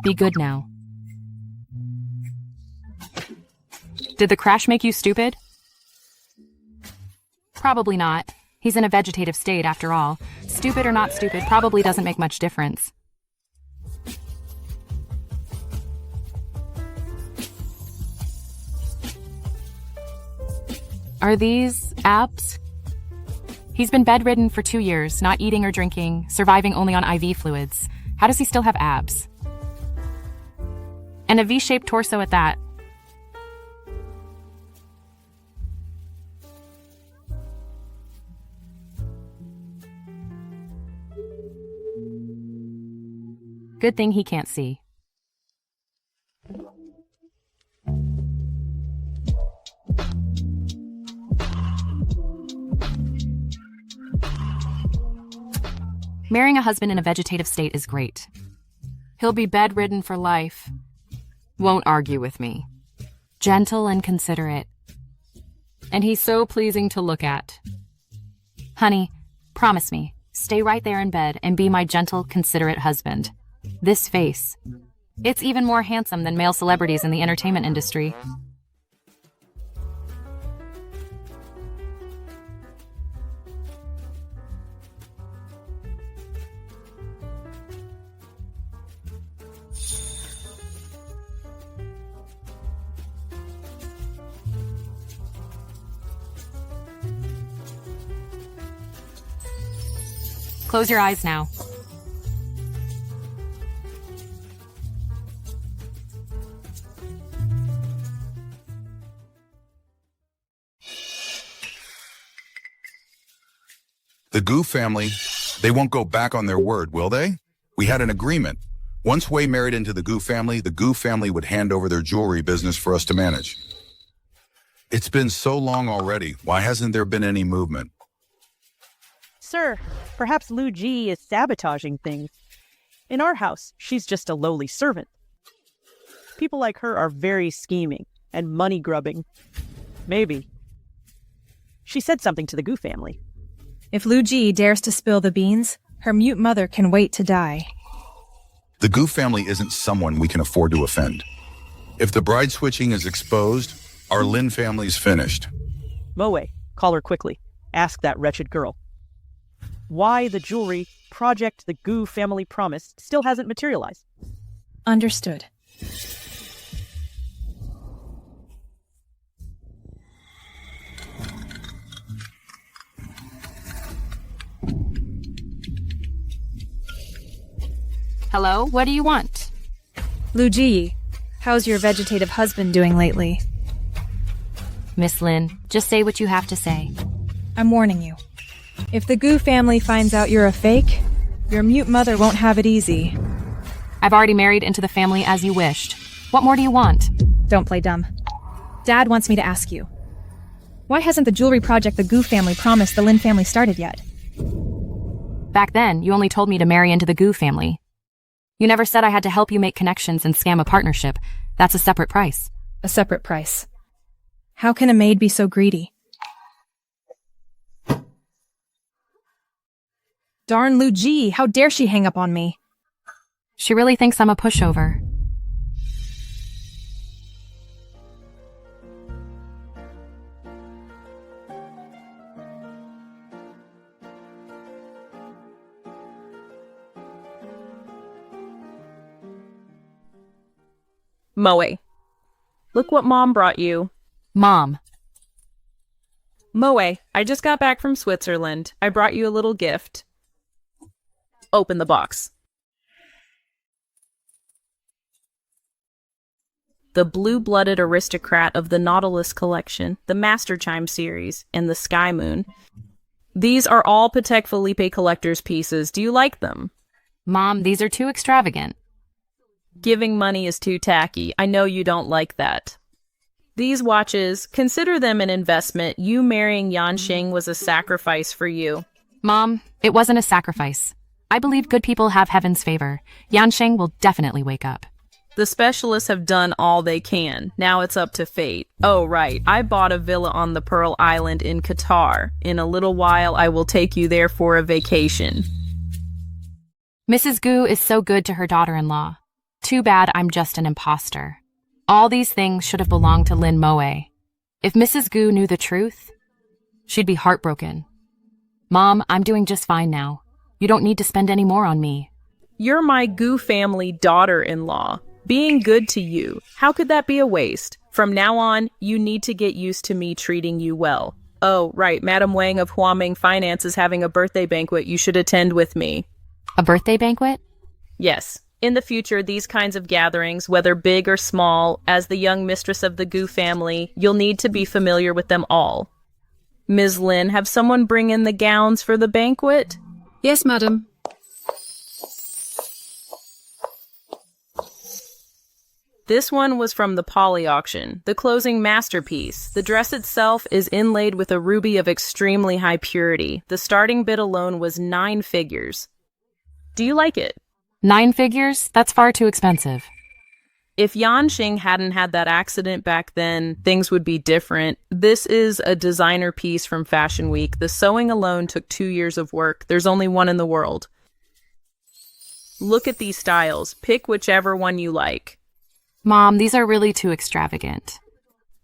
Be good now. Did the crash make you stupid? Probably not. He's in a vegetative state after all. Stupid or not stupid probably doesn't make much difference. Are these abs? He's been bedridden for 2 years, not eating or drinking, surviving only on IV fluids. How does he still have abs? And a V-shaped torso at that. Good thing he can't see. Marrying a husband in a vegetative state is great. He'll be bedridden for life. Won't argue with me. Gentle and considerate. And he's so pleasing to look at. Honey, promise me, stay right there in bed and be my gentle, considerate husband. This face. It's even more handsome than male celebrities in the entertainment industry. Close your eyes now. The Gu family, they won't go back on their word, will they? We had an agreement. Once Wei married into the Gu family would hand over their jewelry business for us to manage. It's been so long already. Why hasn't there been any movement? Sir, perhaps Lu Ji is sabotaging things. In our house, she's just a lowly servant. People like her are very scheming and money-grubbing. Maybe. She said something to the Gu family. If Lu Ji dares to spill the beans, her mute mother can wait to die. The Gu family isn't someone we can afford to offend. If the bride switching is exposed, our Lin family's finished. Moe, call her quickly. Ask that wretched girl. Why the jewelry project the Gu family promised still hasn't materialized. Understood. Hello, what do you want? Lu Ji, how's your vegetative husband doing lately? Miss Lin, just say what you have to say. I'm warning you. If the Gu family finds out you're a fake, your mute mother won't have it easy. I've already married into the family as you wished. What more do you want? Don't play dumb. Dad wants me to ask you. Why hasn't the jewelry project the Gu family promised the Lin family started yet? Back then, you only told me to marry into the Gu family. You never said I had to help you make connections and scam a partnership. That's a separate price. A separate price. How can a maid be so greedy? Darn Lu Ji, how dare she hang up on me? She really thinks I'm a pushover. Moe, look what Mom brought you. Mom. Moe, I just got back from Switzerland. I brought you a little gift. Open the box. The blue-blooded aristocrat of the Nautilus collection, the Master Chime series, and the Sky Moon. These are all Patek Philippe collector's pieces. Do you like them? Mom, these are too extravagant. Giving money is too tacky. I know you don't like that. These watches, consider them an investment. You marrying Yansheng was a sacrifice for you. Mom, it wasn't a sacrifice. I believe good people have heaven's favor. Yansheng will definitely wake up. The specialists have done all they can. Now it's up to fate. Oh, right. I bought a villa on the Pearl Island in Qatar. In a little while, I will take you there for a vacation. Mrs. Gu is so good to her daughter-in-law. too bad I'm just an imposter. All these things should have belonged to Lin Moe. If Mrs. Gu knew the truth, she'd be heartbroken. Mom, I'm doing just fine now. You don't need to spend any more on me. You're my Gu family daughter-in-law. Being good to you. How could that be a waste? From now on, you need to get used to me treating you well. Oh, right, Madam Wang of Huaming Finance is having a birthday banquet you should attend with me. A birthday banquet? Yes. In the future, these kinds of gatherings, whether big or small, as the young mistress of the Gu family, you'll need to be familiar with them all. Ms. Lin, have someone bring in the gowns for the banquet? Yes, madam. This one was from the Poly auction, the closing masterpiece. The dress itself is inlaid with a ruby of extremely high purity. The starting bid alone was 9 figures. Do you like it? 9 figures? That's far too expensive. If Yanxing hadn't had that accident back then, things would be different. This is a designer piece from Fashion Week. The sewing alone took 2 years of work. There's only one in the world. Look at these styles. Pick whichever one you like. Mom, these are really too extravagant.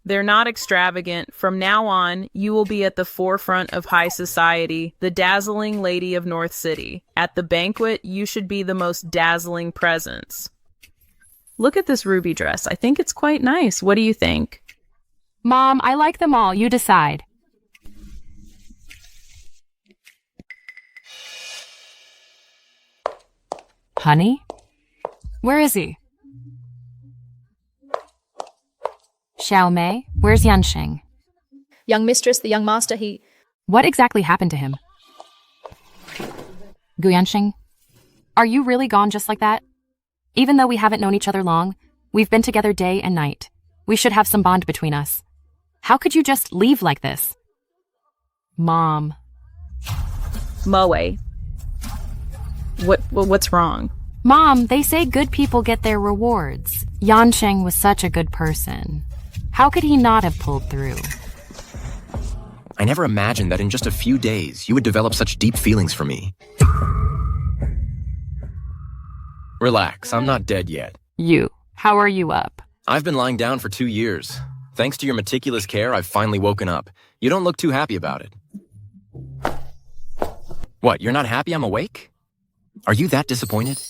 They're not extravagant. From now on, you will be at the forefront of high society, the dazzling lady of North City. At the banquet, you should be the most dazzling presence. Look at this ruby dress. I think it's quite nice. What do you think? Mom, I like them all. You decide. Honey? Where is he? Xiaomei, where's Yanxing? Young mistress, the young master, he... What exactly happened to him? Gu Yanxing, are you really gone just like that? Even though we haven't known each other long, we've been together day and night. We should have some bond between us. How could you just leave like this? Mom. Moe. What's wrong? Mom, they say good people get their rewards. Yanxing was such a good person. How could he not have pulled through? I never imagined that in just a few days, you would develop such deep feelings for me. Relax, I'm not dead yet. How are you up? I've been lying down for 2 years. Thanks to your meticulous care, I've finally woken up. You don't look too happy about it. What, you're not happy I'm awake? Are you that disappointed?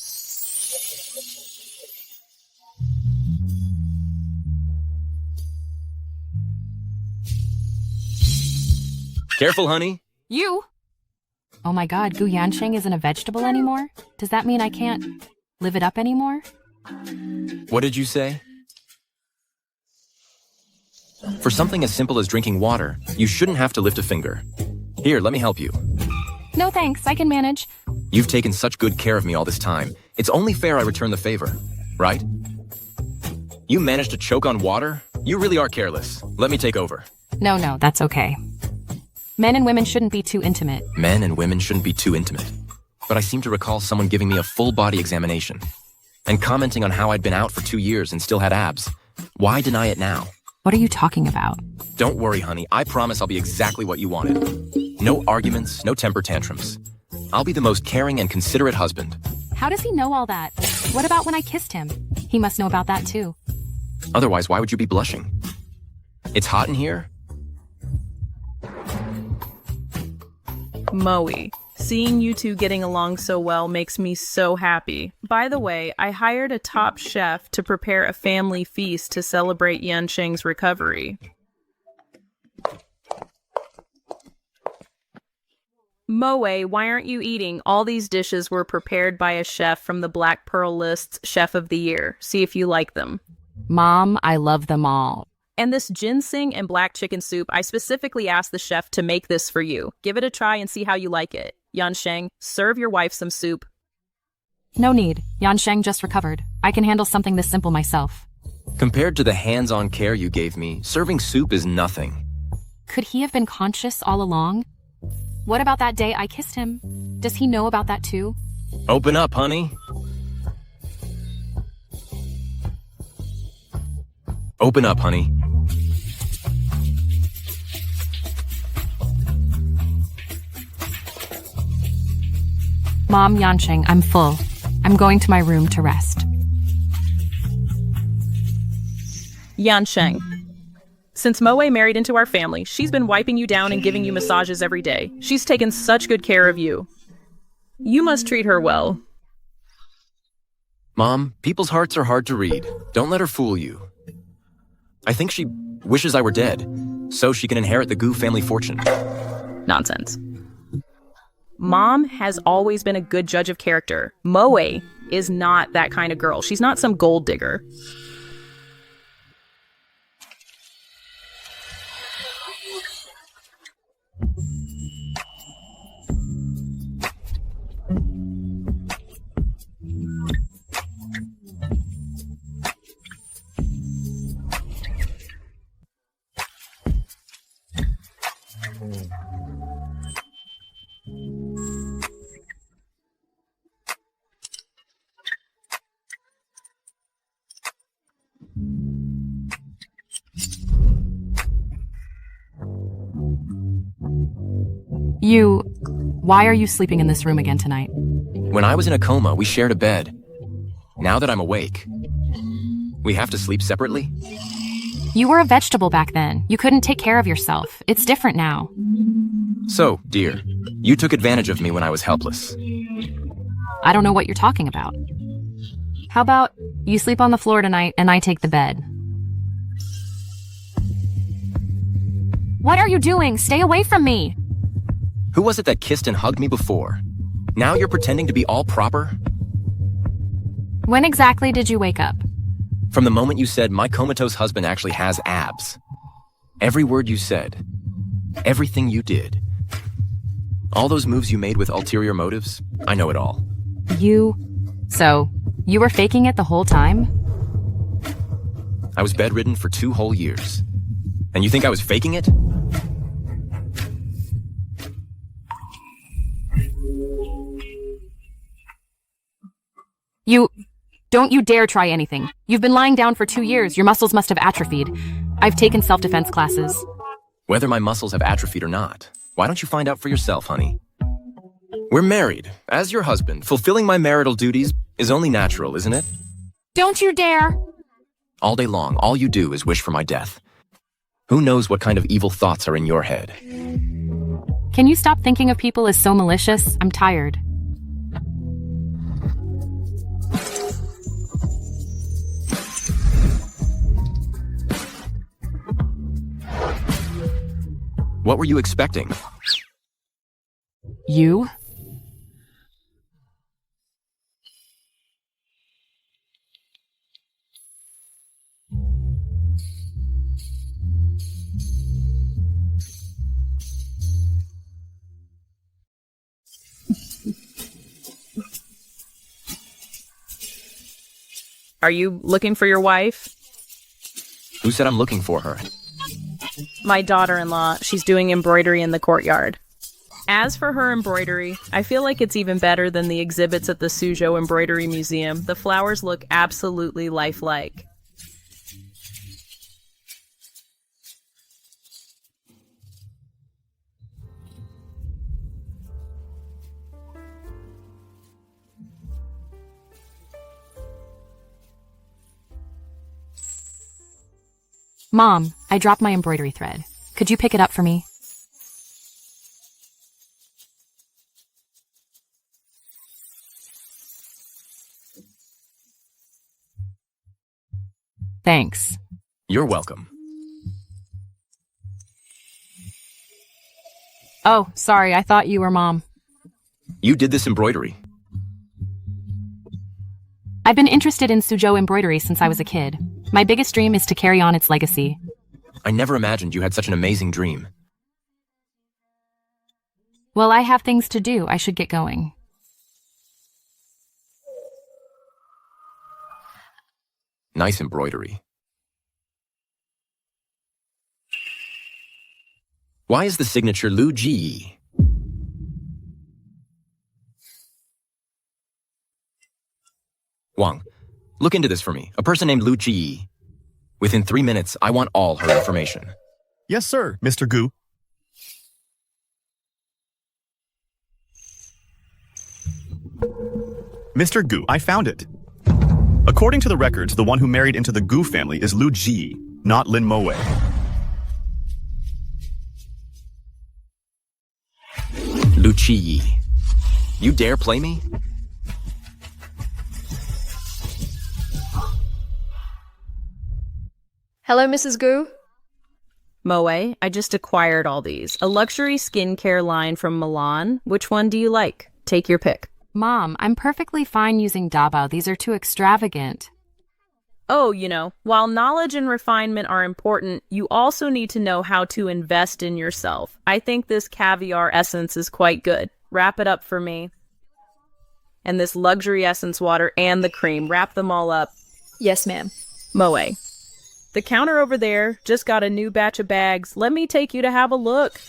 Careful, honey. You? Oh my god, Gu Yanxing isn't a vegetable anymore? Does that mean I can't live it up anymore? What did you say? For something as simple as drinking water, you shouldn't have to lift a finger. Here, let me help you. No thanks, I can manage. You've taken such good care of me all this time. It's only fair I return the favor, right? You managed to choke on water? You really are careless. Let me take over. No, that's okay. Men and women shouldn't be too intimate. Men and women shouldn't be too intimate. But I seem to recall someone giving me a full-body examination and commenting on how I'd been out for 2 years and still had abs. Why deny it now? What are you talking about? Don't worry, honey. I promise I'll be exactly what you wanted. No arguments, no temper tantrums. I'll be the most caring and considerate husband. How does he know all that? What about when I kissed him? He must know about that too. Otherwise, why would you be blushing? It's hot in here? Moe. Seeing you two getting along so well makes me so happy. By the way, I hired a top chef to prepare a family feast to celebrate Yanxing's recovery. Moe, why aren't you eating? All these dishes were prepared by a chef from the Black Pearl List's Chef of the Year. See if you like them. Mom, I love them all. And this ginseng and black chicken soup, I specifically asked the chef to make this for you. Give it a try and see how you like it. Yanxing, serve your wife some soup. No need. Yanxing just recovered. I can handle something this simple myself. Compared to the hands-on care you gave me, serving soup is nothing. Could he have been conscious all along? What about that day I kissed him? Does he know about that too? Open up, honey. Open up, honey. Mom, Yanxing, I'm full. I'm going to my room to rest. Yansheng. Since Moe married into our family, she's been wiping you down and giving you massages every day. She's taken such good care of you. You must treat her well. Mom, people's hearts are hard to read. Don't let her fool you. I think she wishes I were dead, so she can inherit the Gu family fortune. Nonsense. Mom has always been a good judge of character. Moe is not that kind of girl. She's not some gold digger. Why are you sleeping in this room again tonight? When I was in a coma, we shared a bed. Now that I'm awake, we have to sleep separately? You were a vegetable back then. You couldn't take care of yourself. It's different now. So, dear, you took advantage of me when I was helpless. I don't know what you're talking about. How about you sleep on the floor tonight and I take the bed? What are you doing? Stay away from me! Who was it that kissed and hugged me before? Now you're pretending to be all proper? When exactly did you wake up? From the moment you said my comatose husband actually has abs. Every word you said. Everything you did. All those moves you made with ulterior motives. I know it all. So, you were faking it the whole time? I was bedridden for 2 whole years. And you think I was faking it? Don't you dare try anything. You've been lying down for 2 years. Your muscles must have atrophied. I've taken self-defense classes. Whether my muscles have atrophied or not, why don't you find out for yourself, honey? We're married. As your husband, fulfilling my marital duties is only natural, isn't it? Don't you dare! All day long, all you do is wish for my death. Who knows what kind of evil thoughts are in your head? Can you stop thinking of people as so malicious? I'm tired. What were you expecting? You? Are you looking for your wife? Who said I'm looking for her? My daughter-in-law. She's doing embroidery in the courtyard. As for her embroidery, I feel like it's even better than the exhibits at the Suzhou Embroidery Museum. The flowers look absolutely lifelike. Mom, I dropped my embroidery thread. Could you pick it up for me? Thanks. You're welcome. Oh, sorry, I thought you were Mom. You did this embroidery. I've been interested in Suzhou embroidery since I was a kid. My biggest dream is to carry on its legacy. I never imagined you had such an amazing dream. Well, I have things to do. I should get going. Nice embroidery. Why is the signature Lu Ji? Wang, look into this for me. A person named Lu Ji. Within 3 minutes, I want all her information. Yes, sir, Mr. Gu. Mr. Gu, I found it. According to the records, the one who married into the Gu family is Lu Ji. not Lin Moe. Lucci, you dare play me? Hello, Mrs. Gu. Moe, I just acquired all these. A luxury skincare line from Milan. Which one do you like? Take your pick. Mom, I'm perfectly fine using Daba. These are too extravagant. Oh, while knowledge and refinement are important, you also need to know how to invest in yourself. I think this caviar essence is quite good. Wrap it up for me. And this luxury essence water and the cream. Wrap them all up. Yes, ma'am. Moe. The counter over there just got a new batch of bags. Let me take you to have a look.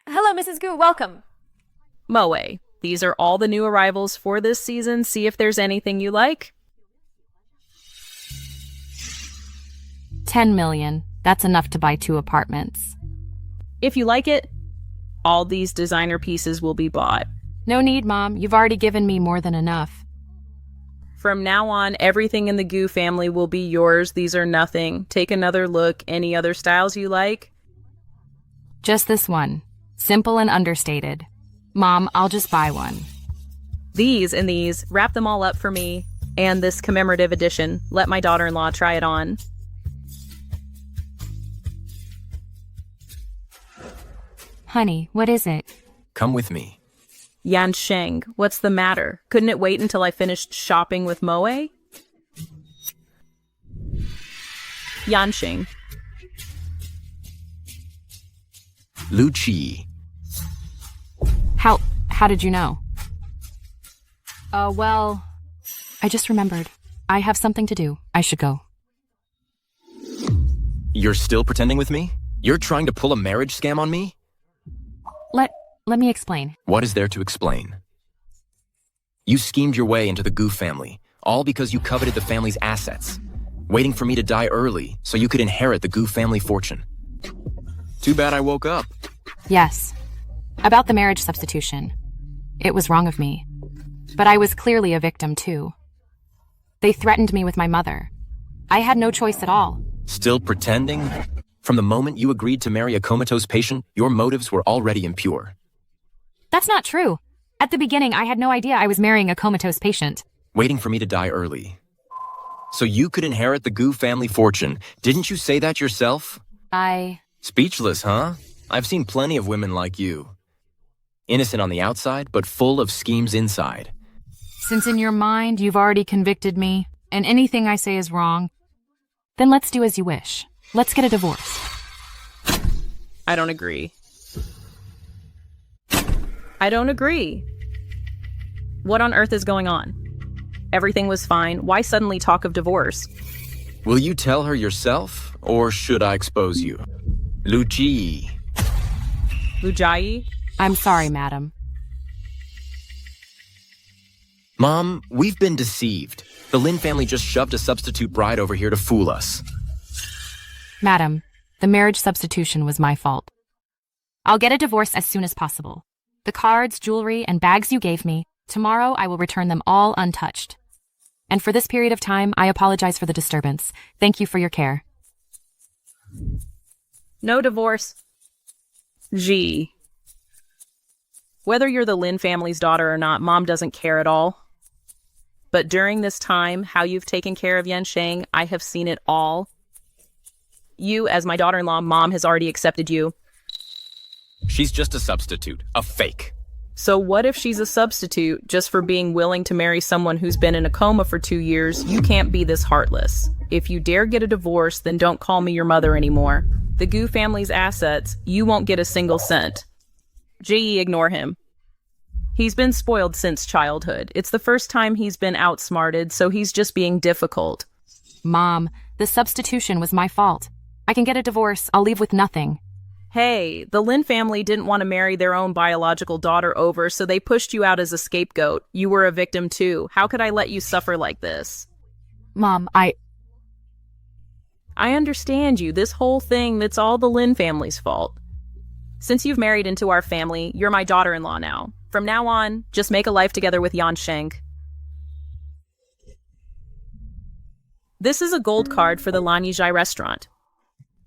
Hello, Mrs. Gu. Welcome. Moe, these are all the new arrivals for this season. See if there's anything you like. 10 million. That's enough to buy 2 apartments. If you like it, all these designer pieces will be bought. No need, Mom. You've already given me more than enough. From now on, everything in the Gu family will be yours. These are nothing. Take another look. Any other styles you like? Just this one. Simple and understated. Mom, I'll just buy one. These and these. Wrap them all up for me. And this commemorative edition. Let my daughter-in-law try it on. Honey, what is it? Come with me. Yansheng, what's the matter? Couldn't it wait until I finished shopping with Moe? Yansheng. Lucci. How did you know? Well, I just remembered. I have something to do. I should go. You're still pretending with me? You're trying to pull a marriage scam on me? Let me explain. What is there to explain? You schemed your way into the Gu family, all because you coveted the family's assets, waiting for me to die early so you could inherit the Gu family fortune. Too bad I woke up. Yes. About the marriage substitution. It was wrong of me. But I was clearly a victim, too. They threatened me with my mother. I had no choice at all. Still pretending? From the moment you agreed to marry a comatose patient, your motives were already impure. That's not true. At the beginning, I had no idea I was marrying a comatose patient. Waiting for me to die early. So you could inherit the Gu family fortune. Didn't you say that yourself? Speechless, huh? I've seen plenty of women like you. Innocent on the outside, but full of schemes inside. Since in your mind you've already convicted me, and anything I say is wrong, then let's do as you wish. Let's get a divorce. I don't agree. I don't agree. What on earth is going on? Everything was fine. Why suddenly talk of divorce? Will you tell her yourself, or should I expose you? Lucci. Lujai? I'm sorry, madam. Mom, we've been deceived. The Lin family just shoved a substitute bride over here to fool us. Madam, the marriage substitution was my fault. I'll get a divorce as soon as possible. The cards, jewelry, and bags you gave me, tomorrow I will return them all untouched. And for this period of time, I apologize for the disturbance. Thank you for your care. No divorce. Gee. Whether you're the Lin family's daughter or not, Mom doesn't care at all. But during this time, how you've taken care of Yansheng, I have seen it all. You, as my daughter-in-law, Mom has already accepted you. She's just a substitute, a fake. So what if she's a substitute just for being willing to marry someone who's been in a coma for 2 years? You can't be this heartless. If you dare get a divorce, then don't call me your mother anymore. The Gu family's assets, you won't get a single cent. Ji, ignore him. He's been spoiled since childhood. It's the first time he's been outsmarted, so he's just being difficult. Mom, the substitution was my fault. I can get a divorce. I'll leave with nothing. Hey, the Lin family didn't want to marry their own biological daughter over, so they pushed you out as a scapegoat. You were a victim too. How could I let you suffer like this? Mom, I understand you. This whole thing, that's all the Lin family's fault. Since you've married into our family, you're my daughter-in-law now. From now on, just make a life together with Yansheng. This is a gold card for the Lan Yijai restaurant.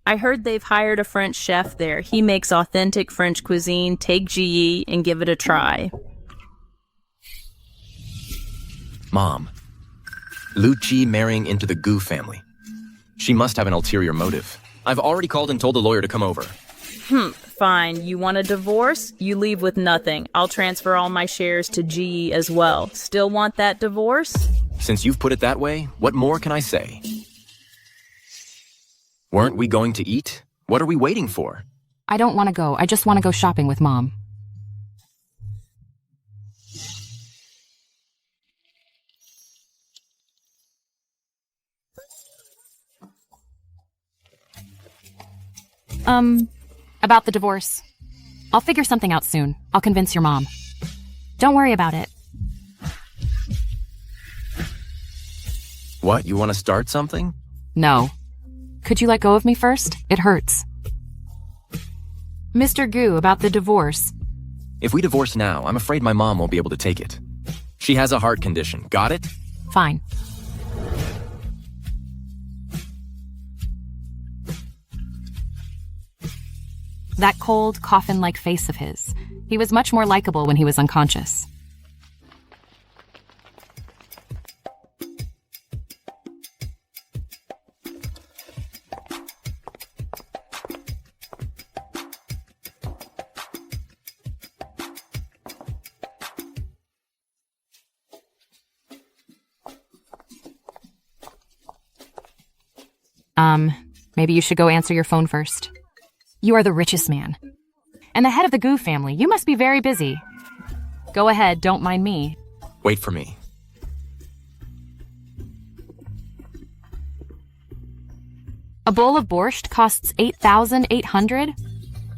I heard they've hired a French chef there. He makes authentic French cuisine. Take GE and give it a try. Mom. Lu Ji marrying into the Gu family. She must have an ulterior motive. I've already called and told the lawyer to come over. Fine. You want a divorce? You leave with nothing. I'll transfer all my shares to GE as well. Still want that divorce? Since you've put it that way, what more can I say? Weren't we going to eat? What are we waiting for? I don't want to go. I just want to go shopping with Mom. About the divorce. I'll figure something out soon. I'll convince your mom. Don't worry about it. What, you want to start something? No. Could you let go of me first? It hurts. Mr. Gu, about the divorce. If we divorce now, I'm afraid my mom won't be able to take it. She has a heart condition. Got it? Fine. That cold, coffin-like face of his. He was much more likable when he was unconscious. Maybe you should go answer your phone first. You are the richest man. And the head of the Gu family. You must be very busy. Go ahead, don't mind me. Wait for me. A bowl of borscht costs 8,800?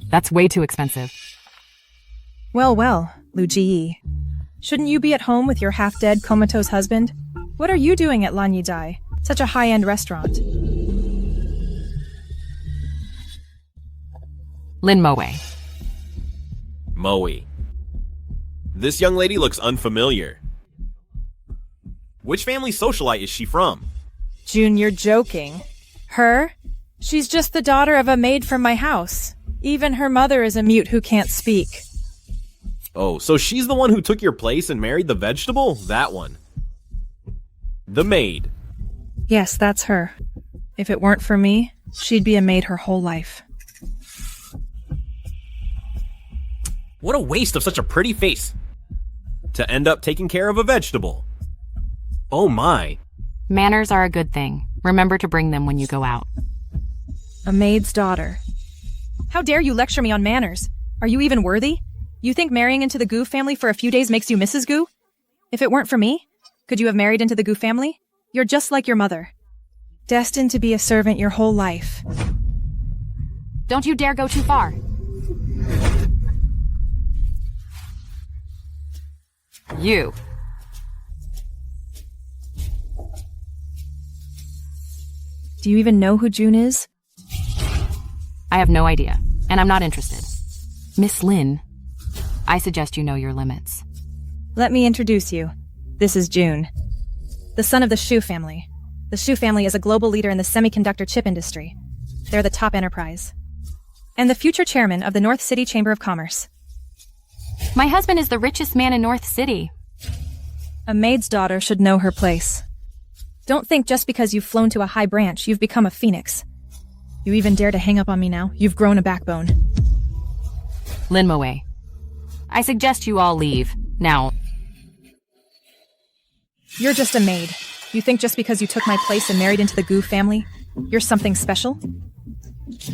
That's way too expensive. Well, Lu Ji. Shouldn't you be at home with your half-dead comatose husband? What are you doing at Lan Yijai, such a high-end restaurant? Lin Moe. Moe. This young lady looks unfamiliar. Which family socialite is she from? June, you're joking. Her? She's just the daughter of a maid from my house. Even her mother is a mute who can't speak. Oh, so she's the one who took your place and married the vegetable? That one. The maid. Yes, that's her. If it weren't for me, she'd be a maid her whole life. What a waste of such a pretty face. To end up taking care of a vegetable. Oh my. Manners are a good thing. Remember to bring them when you go out. A maid's daughter. How dare you lecture me on manners? Are you even worthy? You think marrying into the Gu family for a few days makes you Mrs. Gu? If it weren't for me, could you have married into the Gu family? You're just like your mother. Destined to be a servant your whole life. Don't you dare go too far. You. Do you even know who June is? I have no idea, and I'm not interested. Miss Lin, I suggest you know your limits. Let me introduce you. This is June, the son of the Shu family. The Shu family is a global leader in the semiconductor chip industry. They're the top enterprise. And the future chairman of the North City Chamber of Commerce. My husband is the richest man in North City. A maid's daughter should know her place. Don't think just because you've flown to a high branch, you've become a phoenix. You even dare to hang up on me now? You've grown a backbone. Lin Moe, I suggest you all leave, now. You're just a maid. You think just because you took my place and married into the Gu family, you're something special?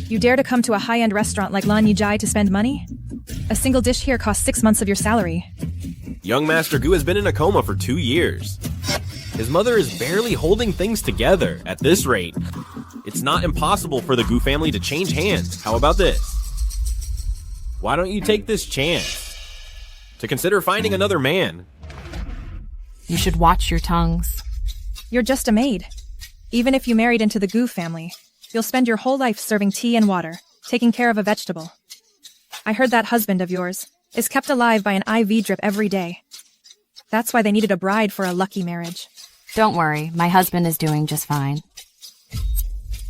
You dare to come to a high-end restaurant like Lan Yijai to spend money? A single dish here costs 6 months of your salary. Young Master Gu has been in a coma for 2 years. His mother is barely holding things together. At this rate, it's not impossible for the Gu family to change hands. How about this? Why don't you take this chance to consider finding another man? You should watch your tongues. You're just a maid. Even if you married into the Gu family, you'll spend your whole life serving tea and water, taking care of a vegetable. I heard that husband of yours is kept alive by an IV drip every day. That's why they needed a bride for a lucky marriage. Don't worry, my husband is doing just fine.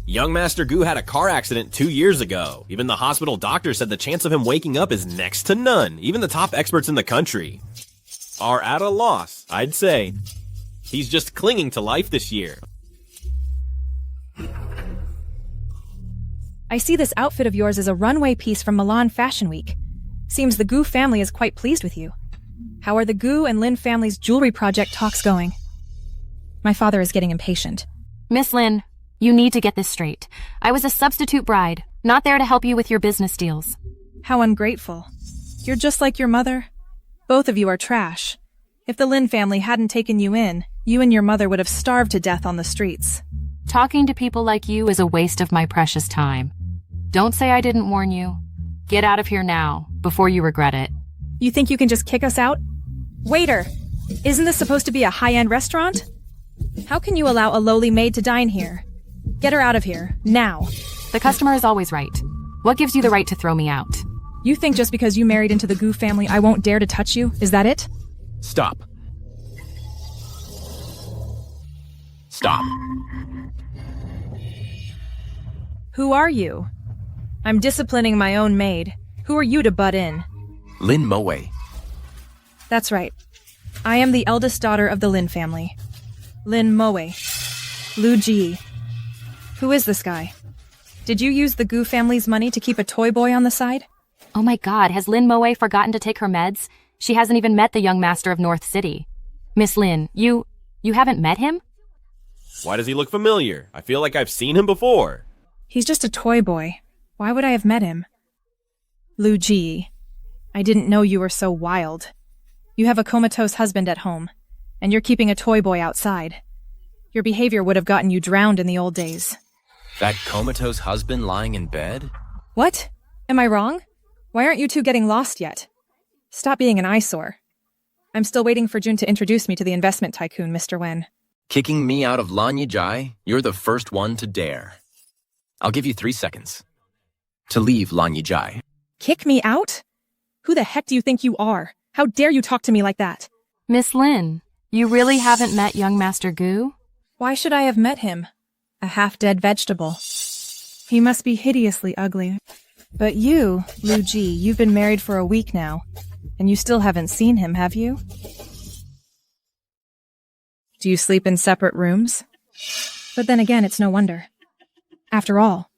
Young Master Gu had a car accident 2 years ago. Even the hospital doctor said the chance of him waking up is next to none. Even the top experts in the country are at a loss, I'd say. He's just clinging to life this year. I see this outfit of yours as a runway piece from Milan Fashion Week. Seems the Gu family is quite pleased with you. How are the Gu and Lin family's jewelry project talks going? My father is getting impatient. Miss Lin, you need to get this straight. I was a substitute bride, not there to help you with your business deals. How ungrateful. You're just like your mother. Both of you are trash. If the Lin family hadn't taken you in, you and your mother would have starved to death on the streets. Talking to people like you is a waste of my precious time. Don't say I didn't warn you. Get out of here now, before you regret it. You think you can just kick us out? Waiter! Isn't this supposed to be a high-end restaurant? How can you allow a lowly maid to dine here? Get her out of here, now. The customer is always right. What gives you the right to throw me out? You think just because you married into the Gu family I won't dare to touch you? Is that it? Stop. Stop. Who are you? I'm disciplining my own maid. Who are you to butt in? Lin Moe. That's right. I am the eldest daughter of the Lin family. Lin Moe. Lu Ji. Who is this guy? Did you use the Gu family's money to keep a toy boy on the side? Oh my god, has Lin Moe forgotten to take her meds? She hasn't even met the young master of North City. Miss Lin, you haven't met him? Why does he look familiar? I feel like I've seen him before. He's just a toy boy. Why would I have met him? Lu Ji. I didn't know you were so wild. You have a comatose husband at home, and you're keeping a toy boy outside. Your behavior would have gotten you drowned in the old days. That comatose husband lying in bed? What? Am I wrong? Why aren't you two getting lost yet? Stop being an eyesore. I'm still waiting for Jun to introduce me to the investment tycoon, Mr. Wen. Kicking me out of Lanya Jai? You're the first one to dare. I'll give you 3 seconds to leave Lanya Jai. Kick me out? Who the heck do you think you are? How dare you talk to me like that? Miss Lin, you really haven't met young Master Gu? Why should I have met him? A half-dead vegetable. He must be hideously ugly. But you, Lu Ji, you've been married for a week now, and you still haven't seen him, have you? Do you sleep in separate rooms? But then again, it's no wonder. After all,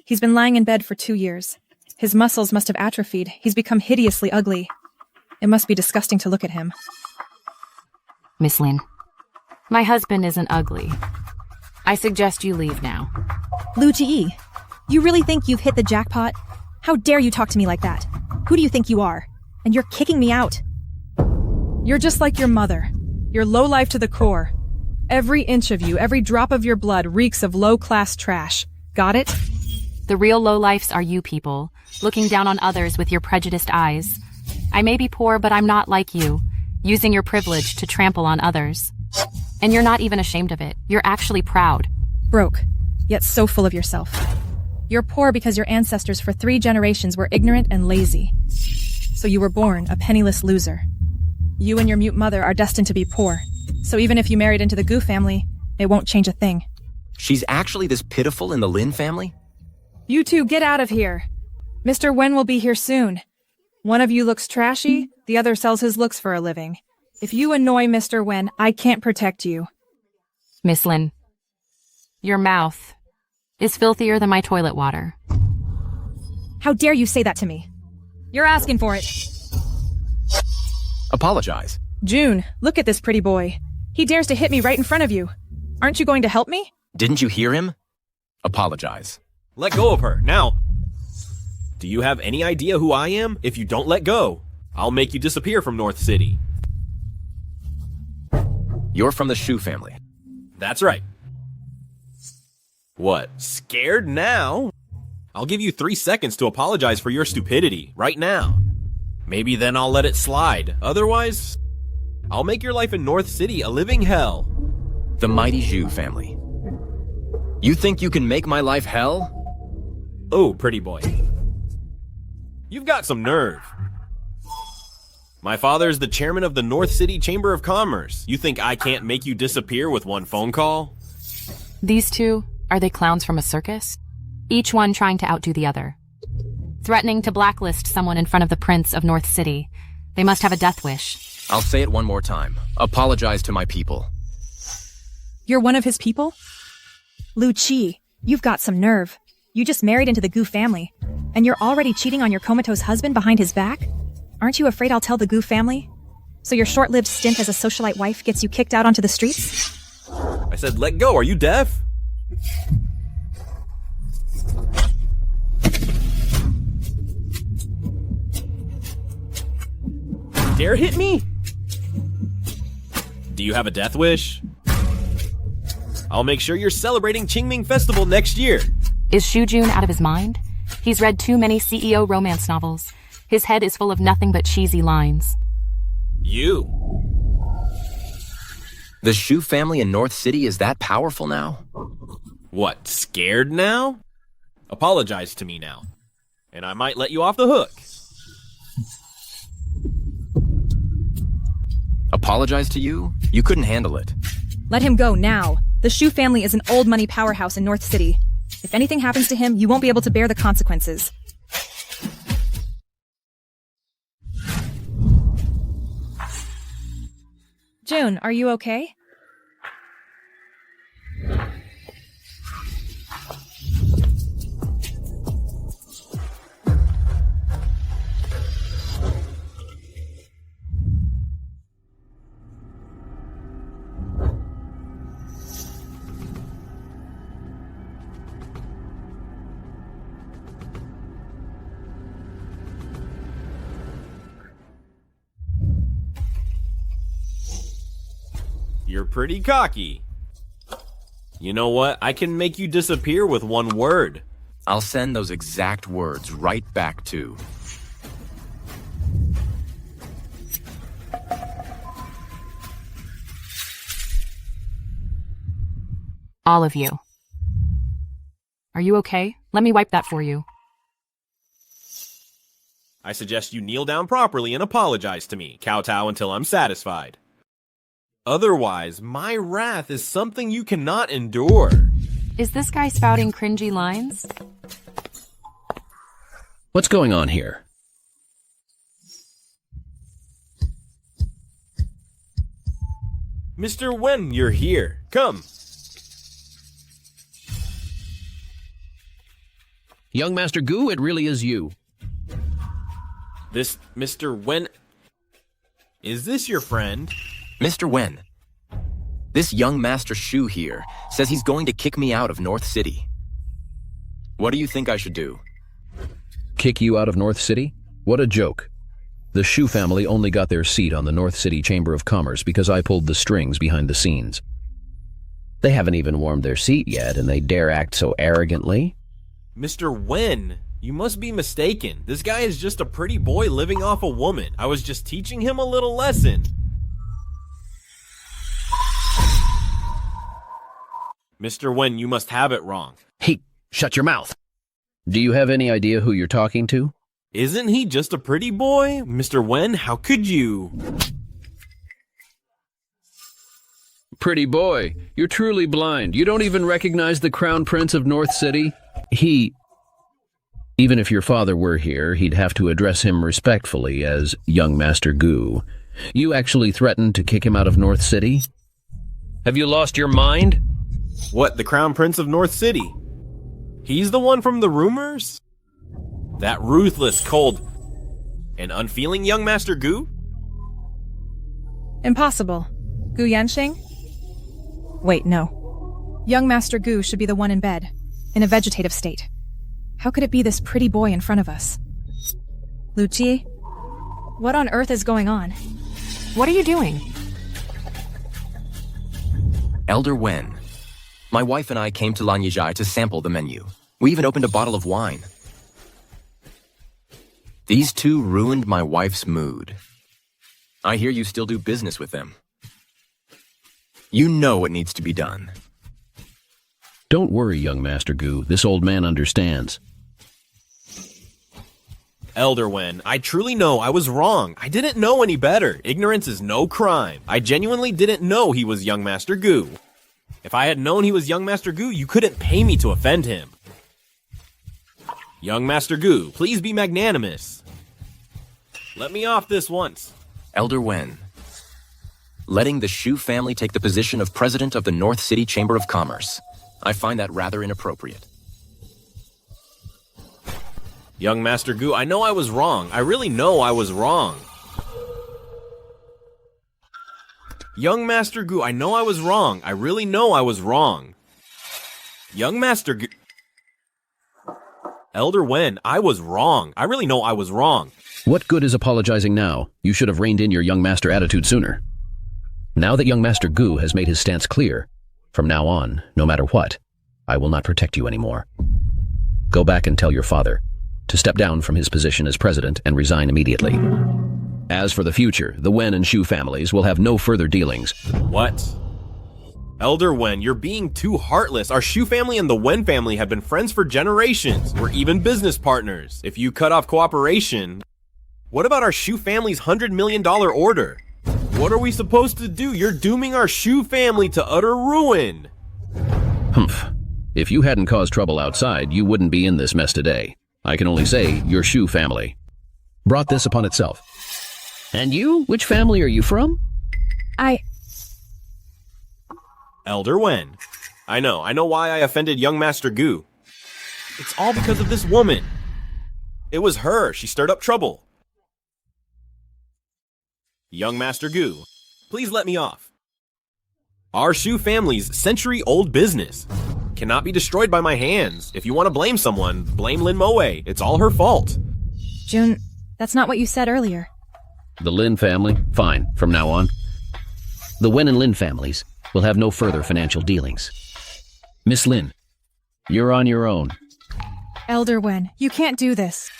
he's been lying in bed for 2 years. His muscles must have atrophied. He's become hideously ugly. It must be disgusting to look at him. Miss Lin, my husband isn't ugly. I suggest you leave now. Lu Ji, you really think you've hit the jackpot? How dare you talk to me like that? Who do you think you are? And you're kicking me out. You're just like your mother. You're low-life to the core. Every inch of you, every drop of your blood reeks of low-class trash. Got it? The real lowlifes are you people, looking down on others with your prejudiced eyes. I may be poor, but I'm not like you, using your privilege to trample on others. And you're not even ashamed of it. You're actually proud. Broke, yet so full of yourself. You're poor because your ancestors for 3 generations were ignorant and lazy. So you were born a penniless loser. You and your mute mother are destined to be poor. So even if you married into the Gu family, it won't change a thing. She's actually this pitiful in the Lin family? You two get out of here. Mr. Wen will be here soon. One of you looks trashy, the other sells his looks for a living. If you annoy Mr. Wen, I can't protect you. Miss Lin, your mouth is filthier than my toilet water. How dare you say that to me? You're asking for it. Apologize. June, look at this pretty boy. He dares to hit me right in front of you. Aren't you going to help me? Didn't you hear him? Apologize. Let go of her, now! Do you have any idea who I am? If you don't let go, I'll make you disappear from North City. You're from the Shu family. That's right. What, scared now? I'll give you 3 seconds to apologize for your stupidity, right now. Maybe then I'll let it slide. Otherwise, I'll make your life in North City a living hell. The mighty Zhu family. You think you can make my life hell? Oh, pretty boy. You've got some nerve. My father's the chairman of the North City Chamber of Commerce. You think I can't make you disappear with one phone call? These two Are they clowns from a circus? Each one trying to outdo the other. Threatening to blacklist someone in front of the Prince of North City. They must have a death wish. I'll say it one more time. Apologize to my people. You're one of his people? Lu Chi, you've got some nerve. You just married into the Gu family, and you're already cheating on your comatose husband behind his back? Aren't you afraid I'll tell the Gu family? So your short-lived stint as a socialite wife gets you kicked out onto the streets? I said, let go. Are you deaf? Dare hit me? Do you have a death wish? I'll make sure you're celebrating Qingming Festival next year. Is Shu Jun out of his mind? He's read too many CEO romance novels. His head is full of nothing but cheesy lines. You. The Shu family in North City is that powerful now? What, scared now? Apologize to me now, and I might let you off the hook. Apologize to you? You couldn't handle it. Let him go now. The Shu family is an old money powerhouse in North City. If anything happens to him, you won't be able to bear the consequences. June, are you okay? You're pretty cocky. You know what? I can make you disappear with one word. I'll send those exact words right back to... All of you. Are you okay? Let me wipe that for you. I suggest you kneel down properly and apologize to me. Kowtow until I'm satisfied. Otherwise, my wrath is something you cannot endure. Is this guy spouting cringy lines? What's going on here? Mr. Wen, you're here. Come. Young Master Gu, it really is you. This Mr. Wen... Is this your friend? Mr. Wen, this young Master Shu here says he's going to kick me out of North City. What do you think I should do? Kick you out of North City? What a joke. The Shu family only got their seat on the North City Chamber of Commerce because I pulled the strings behind the scenes. They haven't even warmed their seat yet, and they dare act so arrogantly? Mr. Wen, you must be mistaken. This guy is just a pretty boy living off a woman. I was just teaching him a little lesson. Mr. Wen, you must have it wrong. Hey, shut your mouth. Do you have any idea who you're talking to? Isn't he just a pretty boy? Mr. Wen, how could you? Pretty boy, you're truly blind. You don't even recognize the Crown Prince of North City? Even if your father were here, he'd have to address him respectfully as young Master Gu. You actually threatened to kick him out of North City? Have you lost your mind? What, the Crown Prince of North City? He's the one from the rumors? That ruthless, cold, and unfeeling young Master Gu? Impossible. Gu Yanxing? Wait, no. Young Master Gu should be the one in bed, in a vegetative state. How could it be this pretty boy in front of us? Lu Chi? What on earth is going on? What are you doing? Elder Wen, my wife and I came to Lanyijai to sample the menu. We even opened a bottle of wine. These two ruined my wife's mood. I hear you still do business with them. You know what needs to be done. Don't worry, young Master Gu. This old man understands. Elder Wen, I truly know I was wrong. I didn't know any better. Ignorance is no crime. I genuinely didn't know he was young Master Gu. If I had known he was young Master Gu, you couldn't pay me to offend him. Young Master Gu, please be magnanimous. Let me off this once. Elder Wen. Letting the Shu family take the position of president of the North City Chamber of Commerce. I find that rather inappropriate. Young Master Gu, I know I was wrong. I really know I was wrong. Young Master Gu, I know I was wrong. I really know I was wrong. Young Master Gu... Elder Wen, I was wrong. I really know I was wrong. What good is apologizing now? You should have reined in your young master attitude sooner. Now that young Master Gu has made his stance clear, from now on, no matter what, I will not protect you anymore. Go back and tell your father to step down from his position as president and resign immediately. As for the future, the Wen and Shu families will have no further dealings. What? Elder Wen, you're being too heartless. Our Shu family and the Wen family have been friends for generations. We're even business partners. If you cut off cooperation... What about our Shu family's $100 million order? What are we supposed to do? You're dooming our Shu family to utter ruin. Humph. If you hadn't caused trouble outside, you wouldn't be in this mess today. I can only say your Shu family brought this upon itself. And you? Which family are you from? Elder Wen. I know why I offended young Master Gu. It's all because of this woman. It was her. She stirred up trouble. Young Master Gu, please let me off. Our Shu family's century-old business cannot be destroyed by my hands. If you want to blame someone, blame Lin Moe. It's all her fault. Jun, that's not what you said earlier. The Lin family? Fine, from now on. The Wen and Lin families will have no further financial dealings. Miss Lin, you're on your own. Elder Wen, you can't do this.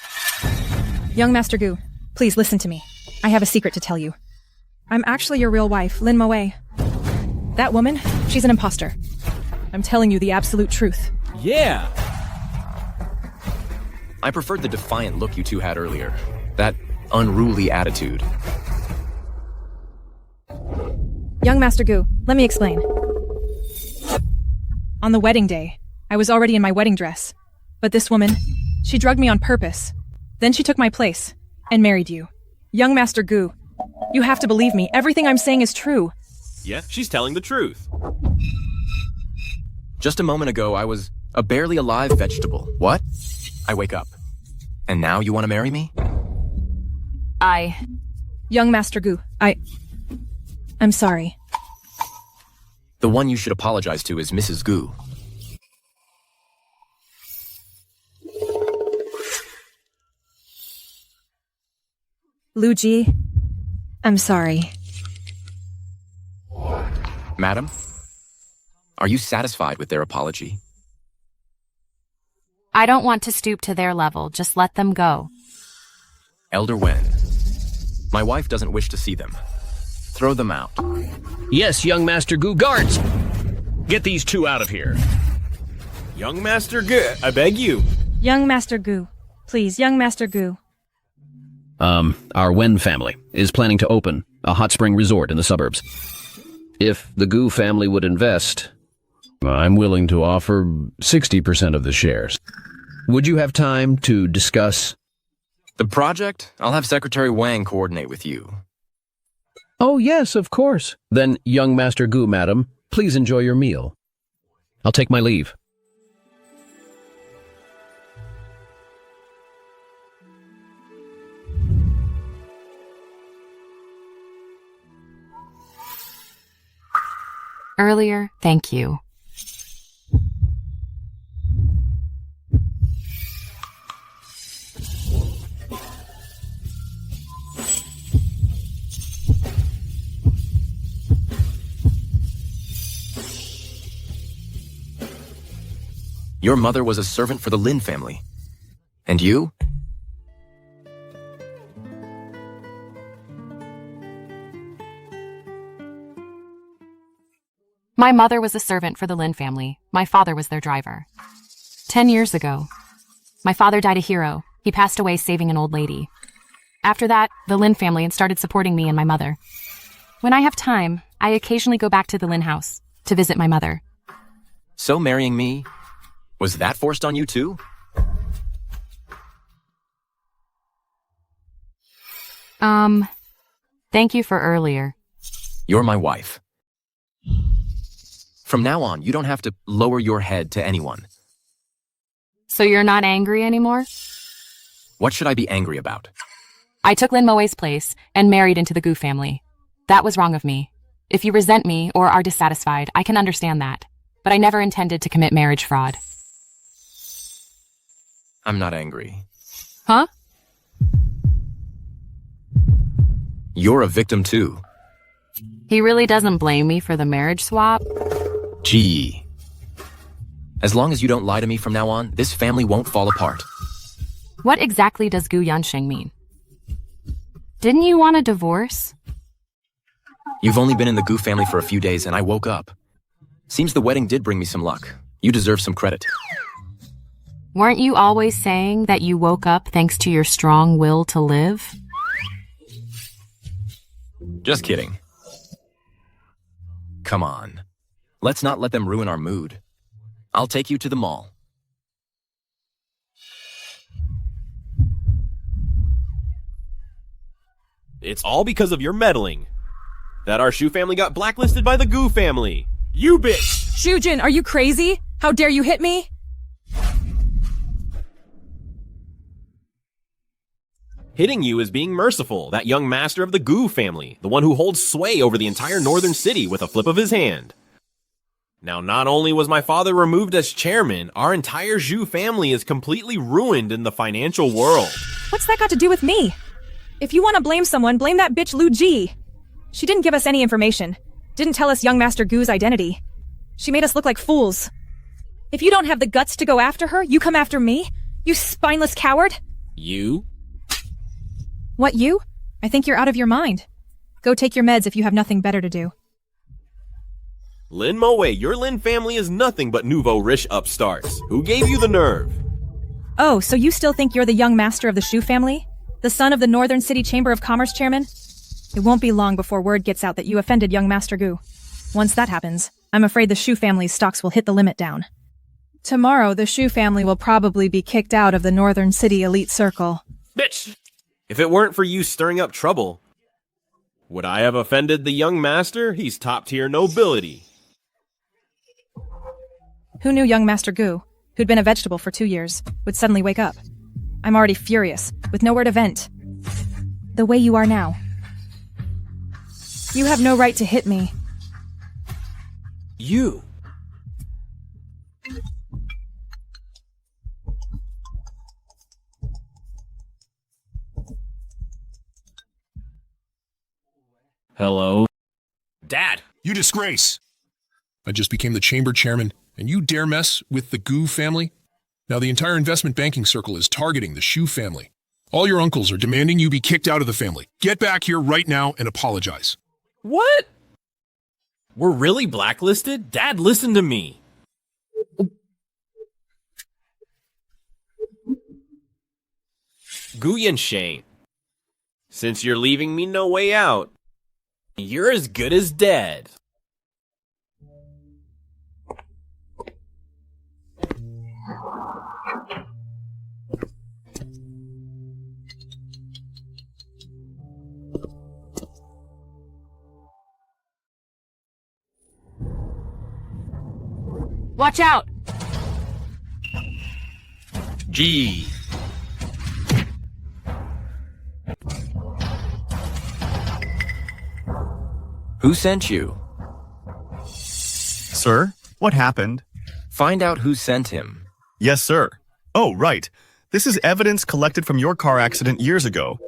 Young Master Gu, please listen to me. I have a secret to tell you. I'm actually your real wife, Lin Moe. That woman, she's an imposter. I'm telling you the absolute truth. Yeah! I preferred the defiant look you two had earlier. That unruly attitude. Young Master Gu, let me explain. On the wedding day, I was already in my wedding dress. But this woman, she drugged me on purpose. Then she took my place and married you. Young Master Gu, you have to believe me. Everything I'm saying is true. Yeah, she's telling the truth. Just a moment ago, I was a barely alive vegetable. What? I wake up. And now you want to marry me? Young Master Gu, I'm sorry. The one you should apologize to is Mrs. Gu. Lu Ji, I'm sorry. Madam, are you satisfied with their apology? I don't want to stoop to their level. Just let them go. Elder Wen, my wife doesn't wish to see them. Throw them out. Yes, young Master Gu, guards! Get these two out of here. Young Master Gu, I beg you. Young Master Gu, please, Young Master Gu. Our Wen family is planning to open a hot spring resort in the suburbs. If the Gu family would invest, I'm willing to offer 60% of the shares. Would you have time to discuss? The project? I'll have Secretary Wang coordinate with you. Oh, yes, of course. Then, young Master Gu, madam, please enjoy your meal. I'll take my leave. Earlier, thank you. Your mother was a servant for the Lin family. And you? My mother was a servant for the Lin family. My father was their driver. 10 years ago, my father died a hero. He passed away saving an old lady. After that, the Lin family had started supporting me and my mother. When I have time, I occasionally go back to the Lin house to visit my mother. So marrying me, was that forced on you too? Thank you for earlier. You're my wife. From now on, you don't have to lower your head to anyone. So you're not angry anymore? What should I be angry about? I took Lin Moe's place and married into the Gu family. That was wrong of me. If you resent me or are dissatisfied, I can understand that. But I never intended to commit marriage fraud. I'm not angry. Huh? You're a victim too. He really doesn't blame me for the marriage swap? Gee. As long as you don't lie to me from now on, this family won't fall apart. What exactly does Gu Yansheng mean? Didn't you want a divorce? You've only been in the Gu family for a few days and I woke up. Seems the wedding did bring me some luck. You deserve some credit. Weren't you always saying that you woke up thanks to your strong will to live? Just kidding. Come on. Let's not let them ruin our mood. I'll take you to the mall. It's all because of your meddling that our Shu family got blacklisted by the Gu family. You bitch! Shujin, are you crazy? How dare you hit me? Hitting you is being merciful, that young master of the Gu family, the one who holds sway over the entire northern city with a flip of his hand. Now, not only was my father removed as chairman, our entire Zhu family is completely ruined in the financial world. What's that got to do with me? If you want to blame someone, blame that bitch Lu Ji. She didn't give us any information. Didn't tell us young Master Gu's identity. She made us look like fools. If you don't have the guts to go after her, you come after me? You spineless coward? You? What, you? I think you're out of your mind. Go take your meds if you have nothing better to do. Lin Moe, your Lin family is nothing but nouveau riche upstarts. Who gave you the nerve? Oh, so you still think you're the young master of the Shu family? The son of the Northern City Chamber of Commerce chairman? It won't be long before word gets out that you offended young Master Gu. Once that happens, I'm afraid the Shu family's stocks will hit the limit down. Tomorrow, the Shu family will probably be kicked out of the Northern City elite circle. Bitch! If it weren't for you stirring up trouble, would I have offended the young master? He's top-tier nobility. Who knew young Master Gu, who'd been a vegetable for 2 years, would suddenly wake up? I'm already furious, with nowhere to vent. The way you are now. You have no right to hit me. You? Hello? Dad! You disgrace! I just became the chamber chairman, and you dare mess with the Gu family? Now the entire investment banking circle is targeting the Shu family. All your uncles are demanding you be kicked out of the family. Get back here right now and apologize. What? We're really blacklisted? Dad, listen to me. Gu Yansheng, since you're leaving me no way out, you're as good as dead. Watch out! Gee. Who sent you? Sir, what happened? Find out who sent him. Yes, sir. Oh, right. This is evidence collected from your car accident years ago.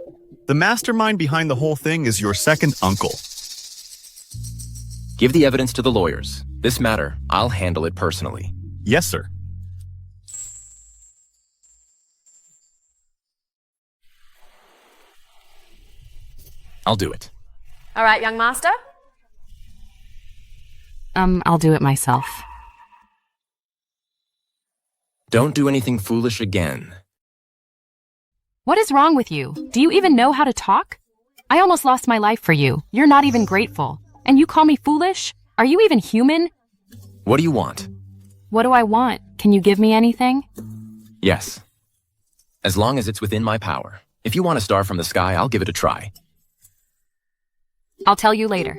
The mastermind behind the whole thing is your second uncle. Give the evidence to the lawyers. This matter, I'll handle it personally. Yes, sir. I'll do it. All right, young master. I'll do it myself. Don't do anything foolish again. What is wrong with you? Do you even know how to talk? I almost lost my life for you. You're not even grateful. And you call me foolish? Are you even human? What do you want? What do I want? Can you give me anything? Yes. As long as it's within my power. If you want a star from the sky, I'll give it a try. I'll tell you later.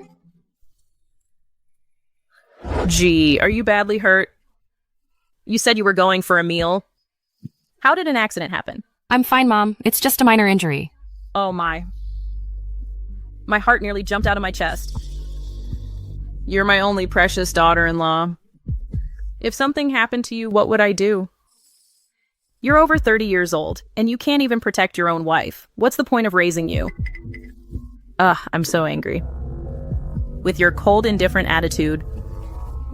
Gee, are you badly hurt? You said you were going for a meal. How did an accident happen? I'm fine, Mom. It's just a minor injury. Oh my. My heart nearly jumped out of my chest. You're my only precious daughter-in-law. If something happened to you, what would I do? You're over 30 years old, and you can't even protect your own wife. What's the point of raising you? I'm so angry. With your cold, indifferent attitude,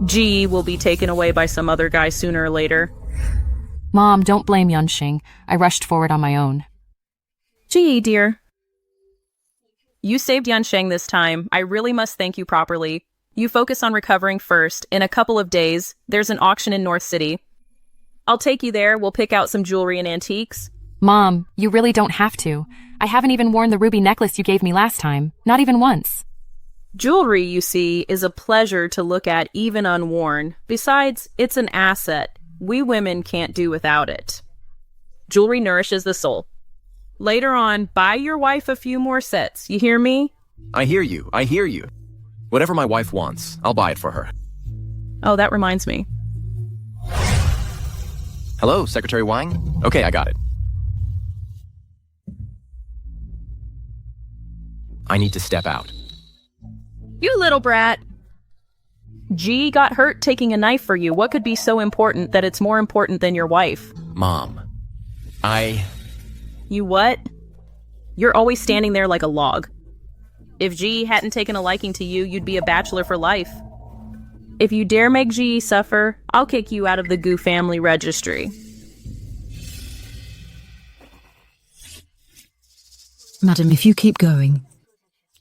G will be taken away by some other guy sooner or later. Mom, don't blame Yunxing. I rushed forward on my own. Gee, dear. You saved Yunsheng this time. I really must thank you properly. You focus on recovering first. In a couple of days, there's an auction in North City. I'll take you there. We'll pick out some jewelry and antiques. Mom, you really don't have to. I haven't even worn the ruby necklace you gave me last time. Not even once. Jewelry, you see, is a pleasure to look at even unworn. Besides, it's an asset. We women can't do without it. Jewelry nourishes the soul. Later on, buy your wife a few more sets. You hear me? I hear you. I hear you. Whatever my wife wants, I'll buy it for her. Oh, that reminds me. Hello, Secretary Wang? Okay, I got it. I need to step out. You little brat. G got hurt taking a knife for you. What could be so important that it's more important than your wife? Mom, You what? You're always standing there like a log. If G hadn't taken a liking to you, you'd be a bachelor for life. If you dare make G suffer, I'll kick you out of the Gu family registry. Madam, if you keep going,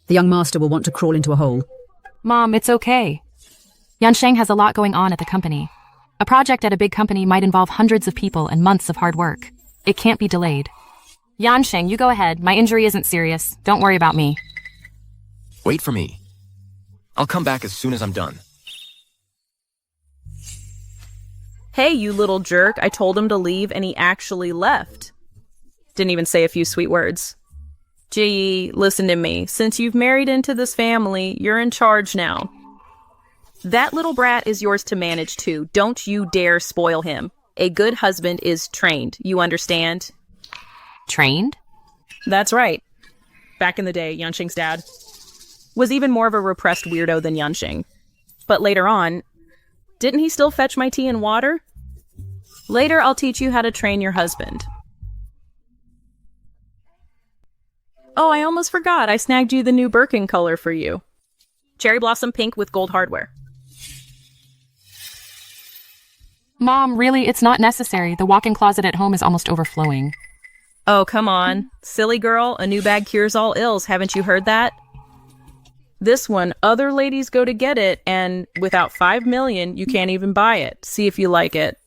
the young master will want to crawl into a hole. Mom, it's okay. Yunsheng has a lot going on at the company. A project at a big company might involve hundreds of people and months of hard work. It can't be delayed. Yansheng, you go ahead. My injury isn't serious. Don't worry about me. wait for me. I'll come back as soon as I'm done. Hey, you little jerk. I told him to leave and he actually left. Didn't even say a few sweet words. Gee, listen to me. Since you've married into this family, you're in charge now. That little brat is yours to manage too. Don't you dare spoil him. A good husband is trained. You understand? Trained? That's right. Back in the day, Yunxing's dad was even more of a repressed weirdo than Yunxing. But later on, didn't he still fetch my tea and water? Later, I'll teach you how to train your husband. Oh, I almost forgot. I snagged you the new Birkin color for you. Cherry blossom pink with gold hardware. Mom, really, it's not necessary. The walk-in closet at home is almost overflowing. Oh, come on. Silly girl, a new bag cures all ills. Haven't you heard that? This one, other ladies go to get it, and without 5 million, you can't even buy it. See if you like it.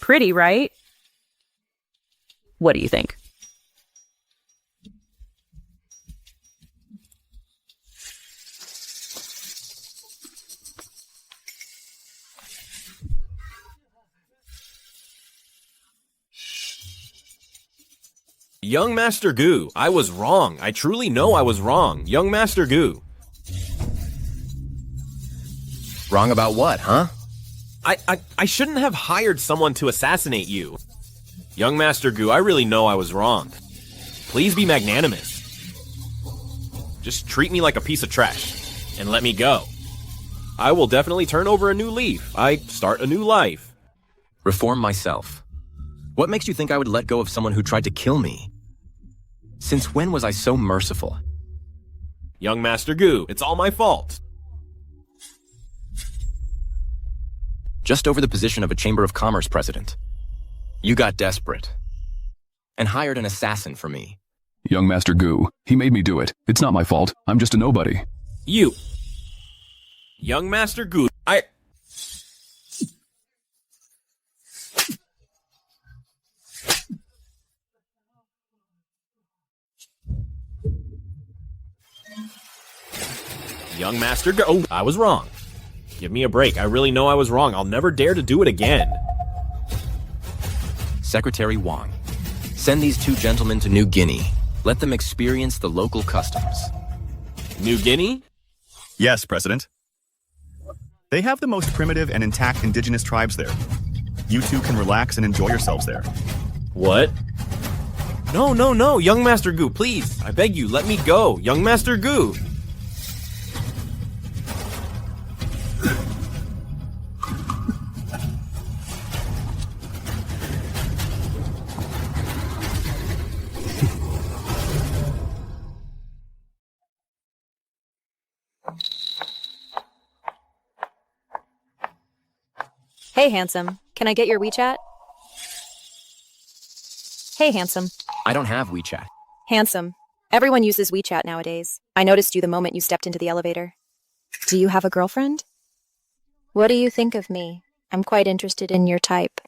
Pretty, right? What do you think? Young Master Gu, I was wrong. I truly know I was wrong. Young Master Gu. Wrong about what, huh? I shouldn't have hired someone to assassinate you. Young Master Gu, I really know I was wrong. Please be magnanimous. Just treat me like a piece of trash and let me go. I will definitely turn over a new leaf. I start a new life. Reform myself. What makes you think I would let go of someone who tried to kill me? Since when was I so merciful? Young Master Gu, it's all my fault. Just over the position of a Chamber of Commerce president. You got desperate and hired an assassin for me. Young Master Gu, he made me do it. It's not my fault. I'm just a nobody. You. Young Master Gu, Young Master Gu, oh, I was wrong. Give me a break. I really know I was wrong. I'll never dare to do it again. Secretary Wang, send these two gentlemen to New Guinea. Let them experience the local customs. New Guinea? Yes, President. They have the most primitive and intact indigenous tribes there. You two can relax and enjoy yourselves there. What? No, young Master Gu, please. I beg you, let me go. Young Master Gu. Hey, handsome. Can I get your WeChat? Hey, handsome. I don't have WeChat. Handsome. Everyone uses WeChat nowadays. I noticed you the moment you stepped into the elevator. Do you have a girlfriend? What do you think of me? I'm quite interested in your type.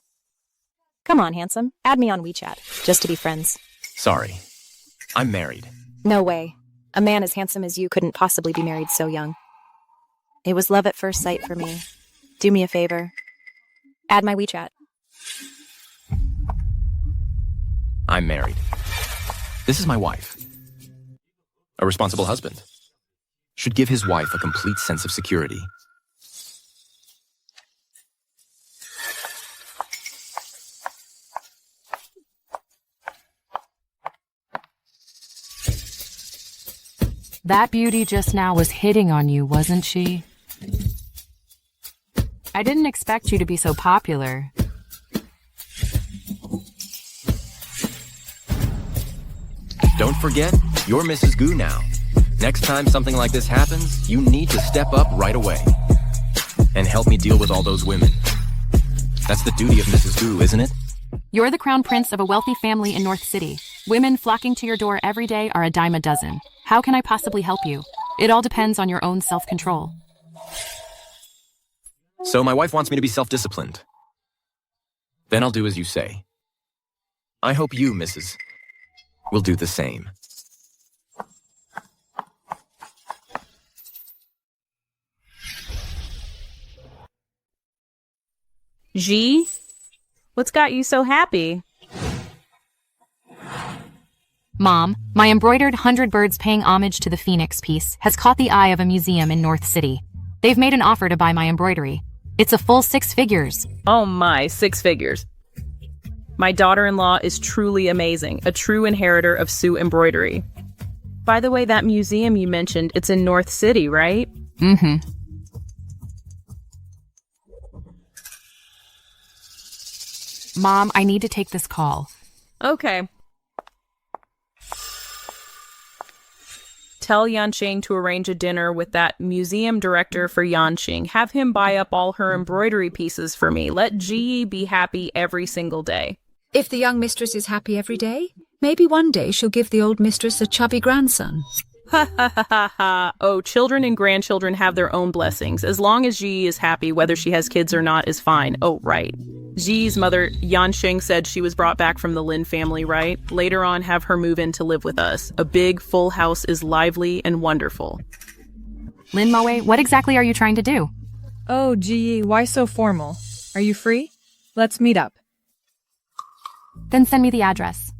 Come on, handsome. Add me on WeChat, just to be friends. Sorry. I'm married. No way. A man as handsome as you couldn't possibly be married so young. It was love at first sight for me. Do me a favor. Add my WeChat. I'm married. This is my wife. A responsible husband should give his wife a complete sense of security. That beauty just now was hitting on you, wasn't she? I didn't expect you to be so popular. Don't forget, you're Mrs. Gu now. Next time something like this happens, you need to step up right away and help me deal with all those women. That's the duty of Mrs. Gu, isn't it? You're the crown prince of a wealthy family in North City. Women flocking to your door every day are a dime a dozen. How can I possibly help you? It all depends on your own self-control. So my wife wants me to be self-disciplined. Then I'll do as you say. I hope you, Mrs., will do the same. G? What's got you so happy? Mom, my embroidered 100 birds paying homage to the Phoenix piece has caught the eye of a museum in North City. They've made an offer to buy my embroidery. It's a full 6 figures. Oh my, 6 figures. My daughter-in-law is truly amazing, a true inheritor of Sioux embroidery. By the way, that museum you mentioned, it's in North City, right? Mm-hmm. Mom, I need to take this call. Okay. Tell Yanqing to arrange a dinner with that museum director for Yanqing. Have him buy up all her embroidery pieces for me. Let Ji be happy every single day. If the young mistress is happy every day, maybe one day she'll give the old mistress a chubby grandson. Ha ha ha ha ha. Oh, children and grandchildren have their own blessings. As long as Ji is happy, whether she has kids or not is fine. Oh, right. Ji's mother, Yanqing, said she was brought back from the Lin family, right? Later on, have her move in to live with us. A big, full house is lively and wonderful. Lin Moe, what exactly are you trying to do? Oh, gee, why so formal? Are you free? Let's meet up. Then send me the address.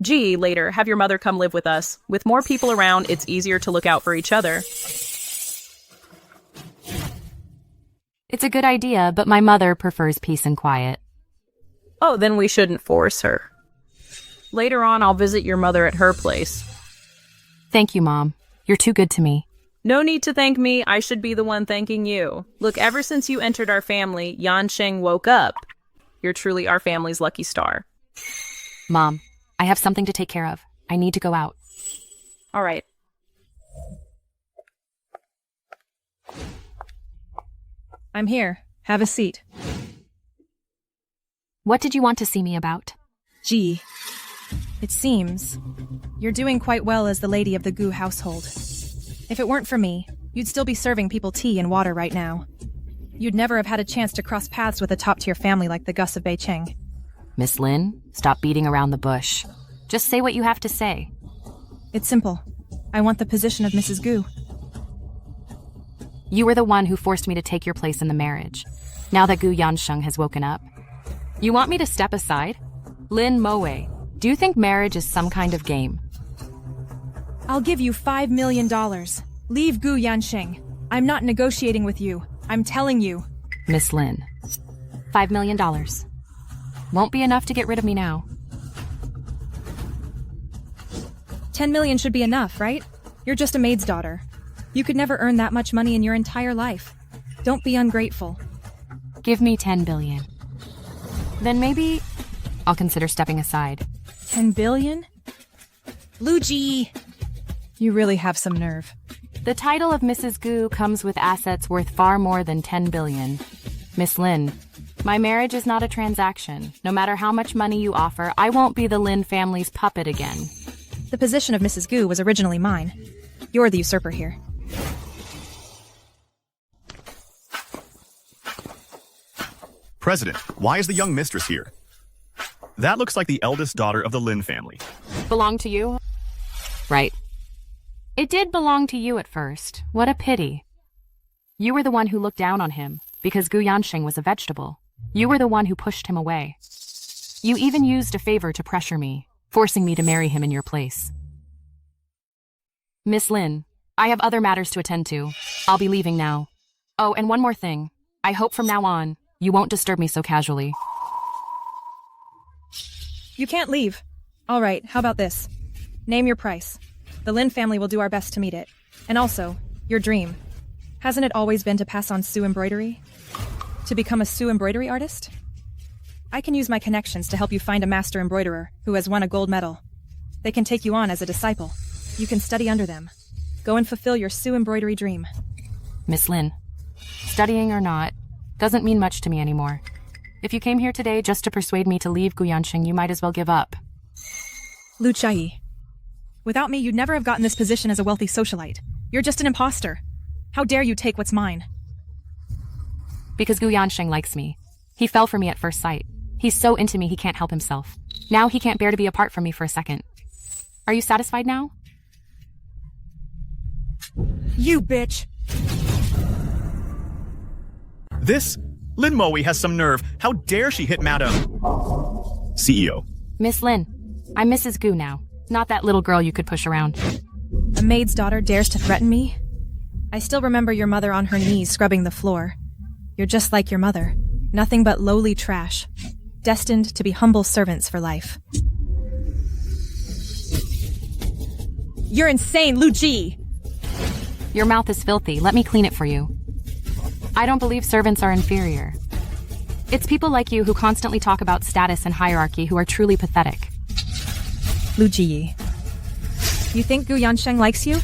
G, later, have your mother come live with us. With more people around, it's easier to look out for each other. It's a good idea, but my mother prefers peace and quiet. Oh, then we shouldn't force her. Later on, I'll visit your mother at her place. Thank you, Mom. You're too good to me. No need to thank me. I should be the one thanking you. Look, ever since you entered our family, Yanqing woke up. You're truly our family's lucky star. Mom, I have something to take care of. I need to go out. All right. I'm here. Have a seat. What did you want to see me about? Gee, it seems you're doing quite well as the lady of the Gu household. If it weren't for me, you'd still be serving people tea and water right now. You'd never have had a chance to cross paths with a top-tier family like the Gus of Beicheng. Miss Lin, stop beating around the bush. Just say what you have to say. It's simple. I want the position of Mrs. Gu. You were the one who forced me to take your place in the marriage. Now that Gu Yansheng has woken up. You want me to step aside? Lin Moe, do you think marriage is some kind of game? I'll give you $5 million. Leave Gu Yansheng. I'm not negotiating with you. I'm telling you. Miss Lin, $5 million. Won't be enough to get rid of me now. 10 million should be enough, right? You're just a maid's daughter. You could never earn that much money in your entire life. Don't be ungrateful. Give me 10 billion. Then maybe I'll consider stepping aside. 10 billion? Luigi! You really have some nerve. The title of Mrs. Gu comes with assets worth far more than 10 billion. Miss Lin, my marriage is not a transaction. No matter how much money you offer, I won't be the Lin family's puppet again. The position of Mrs. Gu was originally mine. You're the usurper here. President, why is the young mistress here? That looks like the eldest daughter of the Lin family. Belong to you? Right. It did belong to you at first. What a pity. You were the one who looked down on him, because Gu Yansheng was a vegetable. You were the one who pushed him away. You even used a favor to pressure me, forcing me to marry him in your place. Miss Lin, I have other matters to attend to. I'll be leaving now. Oh, and one more thing. I hope from now on, you won't disturb me so casually. You can't leave. All right, how about this? Name your price. The Lin family will do our best to meet it. And also, your dream. Hasn't it always been to pass on Sue embroidery? To become a Sue embroidery artist? I can use my connections to help you find a master embroiderer who has won a gold medal. They can take you on as a disciple. You can study under them. Go and fulfill your Sue embroidery dream. Miss Lin, studying or not, doesn't mean much to me anymore. If you came here today just to persuade me to leave Gu Yansheng, you might as well give up. Lu Chai. Without me, you'd never have gotten this position as a wealthy socialite. You're just an imposter. How dare you take what's mine? Because Gu Yansheng likes me. He fell for me at first sight. He's so into me he can't help himself. Now he can't bear to be apart from me for a second. Are you satisfied now? You bitch! This? Lin Moe has some nerve. How dare she hit Madam CEO? Miss Lin, I'm Mrs. Gu now. Not that little girl you could push around. A maid's daughter dares to threaten me? I still remember your mother on her knees scrubbing the floor. You're just like your mother. Nothing but lowly trash. Destined to be humble servants for life. You're insane, Lu Ji! Your mouth is filthy. Let me clean it for you. I don't believe servants are inferior. It's people like you who constantly talk about status and hierarchy who are truly pathetic. Lu Ji. You think Gu Yansheng likes you?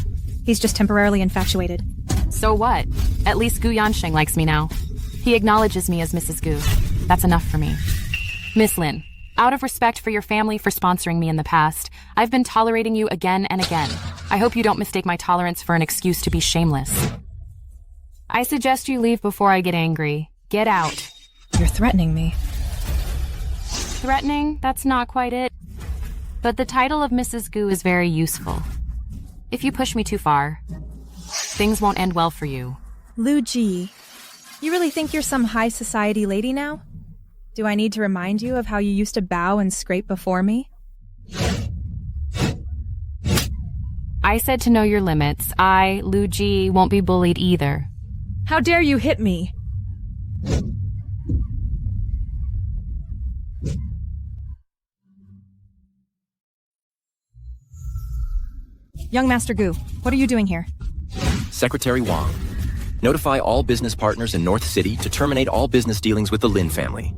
He's just temporarily infatuated. So what? At least Gu Yansheng likes me now. He acknowledges me as Mrs. Gu. That's enough for me. Miss Lin, out of respect for your family for sponsoring me in the past, I've been tolerating you again and again. I hope you don't mistake my tolerance for an excuse to be shameless. I suggest you leave before I get angry. Get out. You're threatening me. Threatening? That's not quite it. But the title of Mrs. Gu is very useful. If you push me too far, things won't end well for you. Lu Ji, you really think you're some high society lady now? Do I need to remind you of how you used to bow and scrape before me? I said to know your limits. I, Lu Ji, won't be bullied either. How dare you hit me? Young Master Gu, what are you doing here? Secretary Wang, notify all business partners in North City to terminate all business dealings with the Lin family.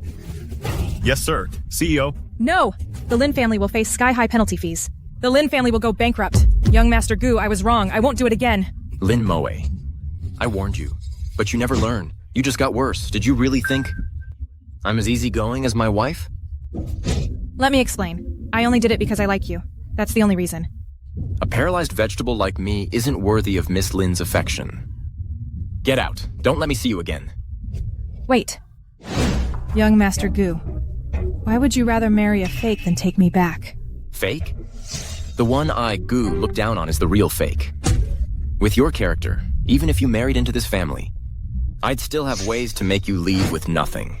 Yes, sir. CEO. No! The Lin family will face sky-high penalty fees. The Lin family will go bankrupt. Young Master Gu, I was wrong. I won't do it again. Lin Moe, I warned you, but you never learn. You just got worse. Did you really think I'm as easygoing as my wife? Let me explain. I only did it because I like you. That's the only reason. A paralyzed vegetable like me isn't worthy of Miss Lin's affection. Get out. Don't let me see you again. Wait. Young Master Gu, why would you rather marry a fake than take me back? Fake? The one I, Gu, look down on is the real fake. With your character, even if you married into this family, I'd still have ways to make you leave with nothing.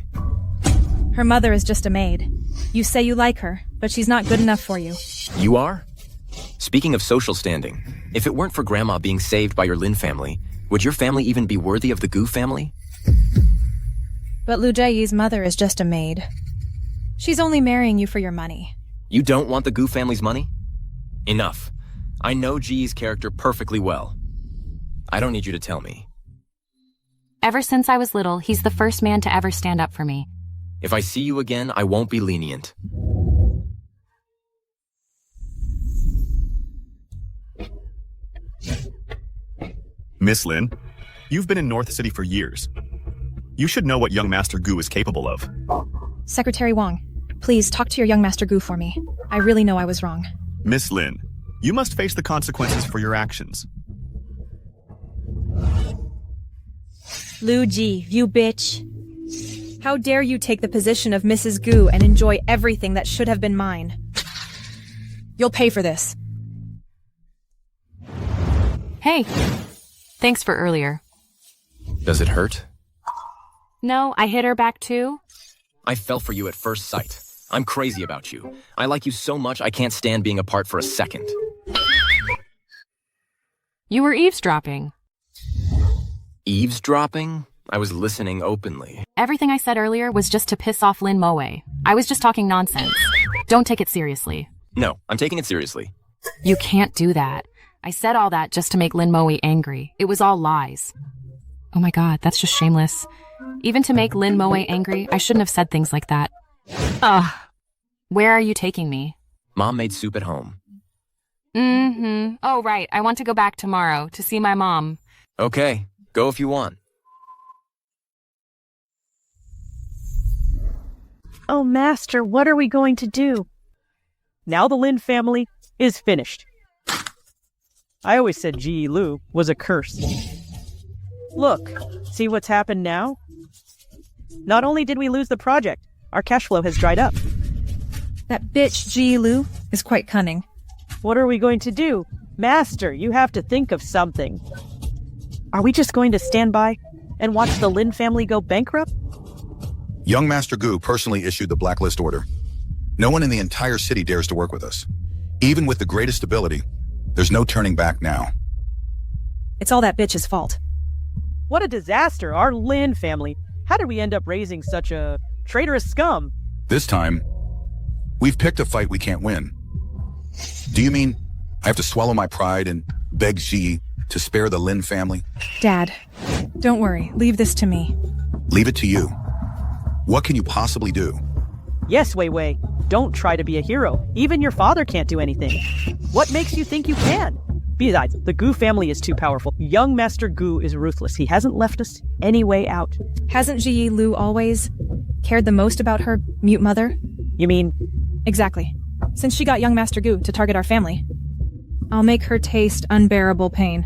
Her mother is just a maid. You say you like her, but she's not good enough for you. You are? Speaking of social standing, if it weren't for Grandma being saved by your Lin family, would your family even be worthy of the Gu family? But Lu Jie's mother is just a maid. She's only marrying you for your money. You don't want the Gu family's money? Enough. I know Ji's character perfectly well. I don't need you to tell me. Ever since I was little, he's the first man to ever stand up for me. If I see you again, I won't be lenient. Miss Lin, you've been in North City for years. You should know what young Master Gu is capable of. Secretary Wong, please talk to your young Master Gu for me. I really know I was wrong. Miss Lin, you must face the consequences for your actions. Lu Ji, you bitch. How dare you take the position of Mrs. Gu and enjoy everything that should have been mine? You'll pay for this. Hey, thanks for earlier. Does it hurt? No, I hit her back too. I fell for you at first sight. I'm crazy about you. I like you so much I can't stand being apart for a second. You were eavesdropping. Eavesdropping? I was listening openly. Everything I said earlier was just to piss off Lin Moe. I was just talking nonsense. Don't take it seriously. No, I'm taking it seriously. You can't do that. I said all that just to make Lin Moe angry. It was all lies. Oh my god, that's just shameless. Even to make Lin Moe angry, I shouldn't have said things like that. Ugh. Where are you taking me? Mom made soup at home. Oh, right. I want to go back tomorrow to see my mom. Okay, go if you want. Oh, Master, what are we going to do? Now the Lin family is finished. I always said Ji Lu was a curse. Look, see what's happened now? Not only did we lose the project, our cash flow has dried up. That bitch Ji Lu is quite cunning. What are we going to do? Master, you have to think of something. Are we just going to stand by and watch the Lin family go bankrupt? Young Master Gu personally issued the blacklist order. No one in the entire city dares to work with us. Even with the greatest ability, there's no turning back now. It's all that bitch's fault. What a disaster, our Lin family. How did we end up raising such a traitorous scum? This time, we've picked a fight we can't win. Do you mean I have to swallow my pride and beg Xi to spare the Lin family? Dad, don't worry. Leave this to me. Leave it to you. What can you possibly do? Yes, Wei Wei. Don't try to be a hero. Even your father can't do anything. What makes you think you can? Besides, the Gu family is too powerful. Young Master Gu is ruthless. He hasn't left us any way out. Hasn't Ji Lu always cared the most about her mute mother? You mean? Exactly. Since she got young Master Gu to target our family. I'll make her taste unbearable pain.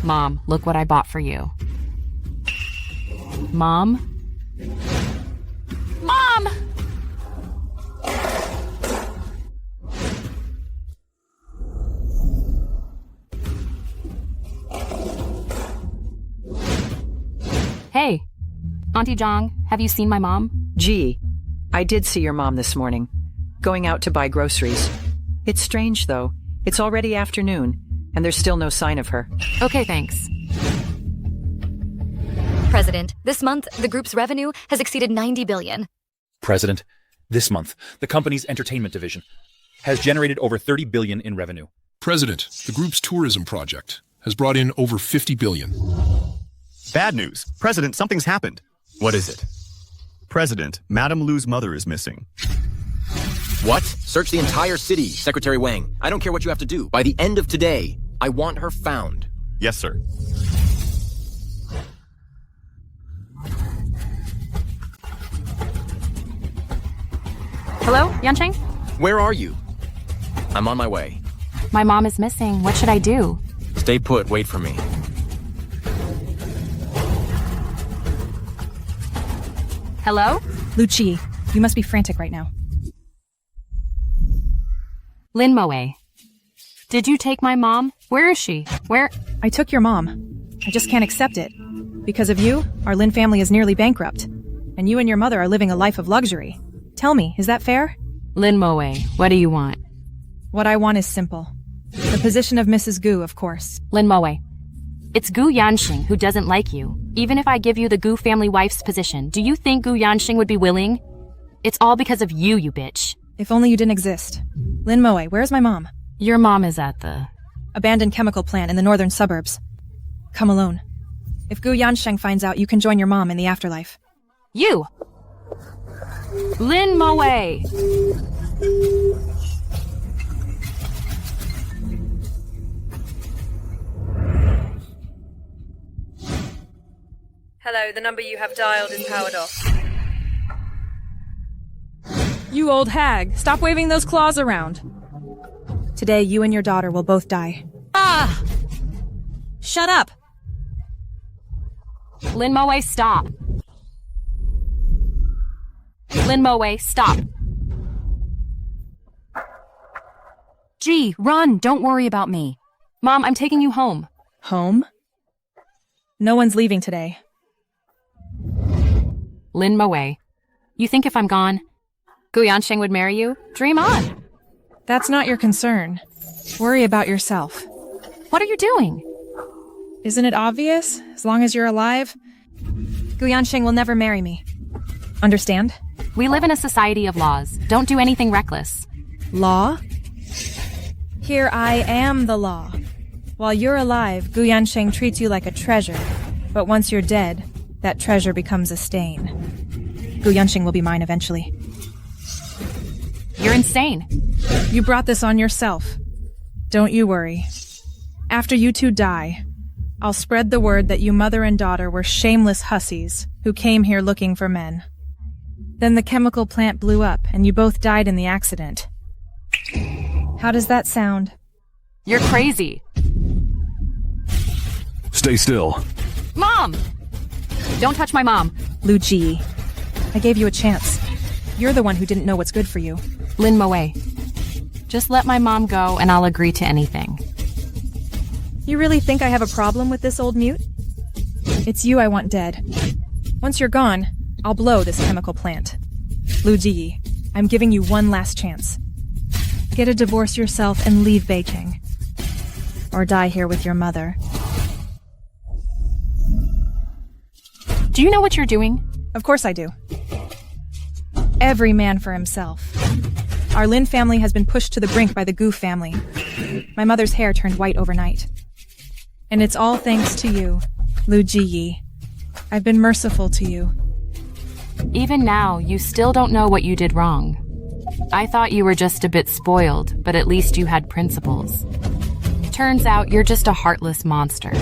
Mom, look what I bought for you. Mom? Mom! Hey, Auntie Zhang, have you seen my mom? Gee, I did see your mom this morning, going out to buy groceries. It's strange, though. It's already afternoon, and there's still no sign of her. Okay, thanks. President, this month, the group's revenue has exceeded 90 billion. President, this month, the company's entertainment division has generated over 30 billion in revenue. President, the group's tourism project has brought in over 50 billion. Bad news. President, something's happened. What is it? President, Madame Lu's mother is missing. What? Search the entire city, Secretary Wang. I don't care what you have to do. By the end of today, I want her found. Yes, sir. Hello, Yancheng? Where are you? I'm on my way. My mom is missing. What should I do? Stay put, wait for me. Hello? Luchi, you must be frantic right now. Lin Moe. Did you take my mom? Where is she? Where? I took your mom. I just can't accept it. Because of you, our Lin family is nearly bankrupt. And you and your mother are living a life of luxury. Tell me, is that fair? Lin Moe, what do you want? What I want is simple. The position of Mrs. Gu, of course. Lin Moe. It's Gu Yanxing who doesn't like you. Even if I give you the Gu family wife's position, do you think Gu Yanxing would be willing? It's all because of you, you bitch. If only you didn't exist. Lin Moe, where's my mom? Your mom is at the abandoned chemical plant in the northern suburbs. Come alone. If Gu Yansheng finds out, you can join your mom in the afterlife. You! Lin Moe! Hello, the number you have dialed is powered off. You old hag, stop waving those claws around. Today, you and your daughter will both die. Ah! Shut up! Lin Moe, stop. Lin Moe, stop. Gee, run, don't worry about me. Mom, I'm taking you home. Home? No one's leaving today. Lin Moe, you think if I'm gone, Gu Yansheng would marry you? Dream on. That's not your concern. Worry about yourself. What are you doing? Isn't it obvious? As long as you're alive, Gu Yansheng will never marry me. Understand? We live in a society of laws. Don't do anything reckless. Law? Here I am the law. While you're alive, Gu Yansheng treats you like a treasure. But once you're dead, that treasure becomes a stain. Gu Yansheng will be mine eventually. You're insane. You brought this on yourself. Don't you worry. After you two die, I'll spread the word that you mother and daughter were shameless hussies who came here looking for men. Then the chemical plant blew up and you both died in the accident. How does that sound? You're crazy. Stay still. Mom! Don't touch my mom. Lu Ji, I gave you a chance. You're the one who didn't know what's good for you. Lin Moe, just let my mom go and I'll agree to anything. You really think I have a problem with this old mute? It's you I want dead. Once you're gone, I'll blow this chemical plant. Lu Ji, I'm giving you one last chance. Get a divorce yourself and leave Beijing. Or die here with your mother. Do you know what you're doing? Of course I do. Every man for himself. Our Lin family has been pushed to the brink by the Gu family. My mother's hair turned white overnight. And it's all thanks to you, Lu Ji. I've been merciful to you. Even now, you still don't know what you did wrong. I thought you were just a bit spoiled, but at least you had principles. Turns out you're just a heartless monster.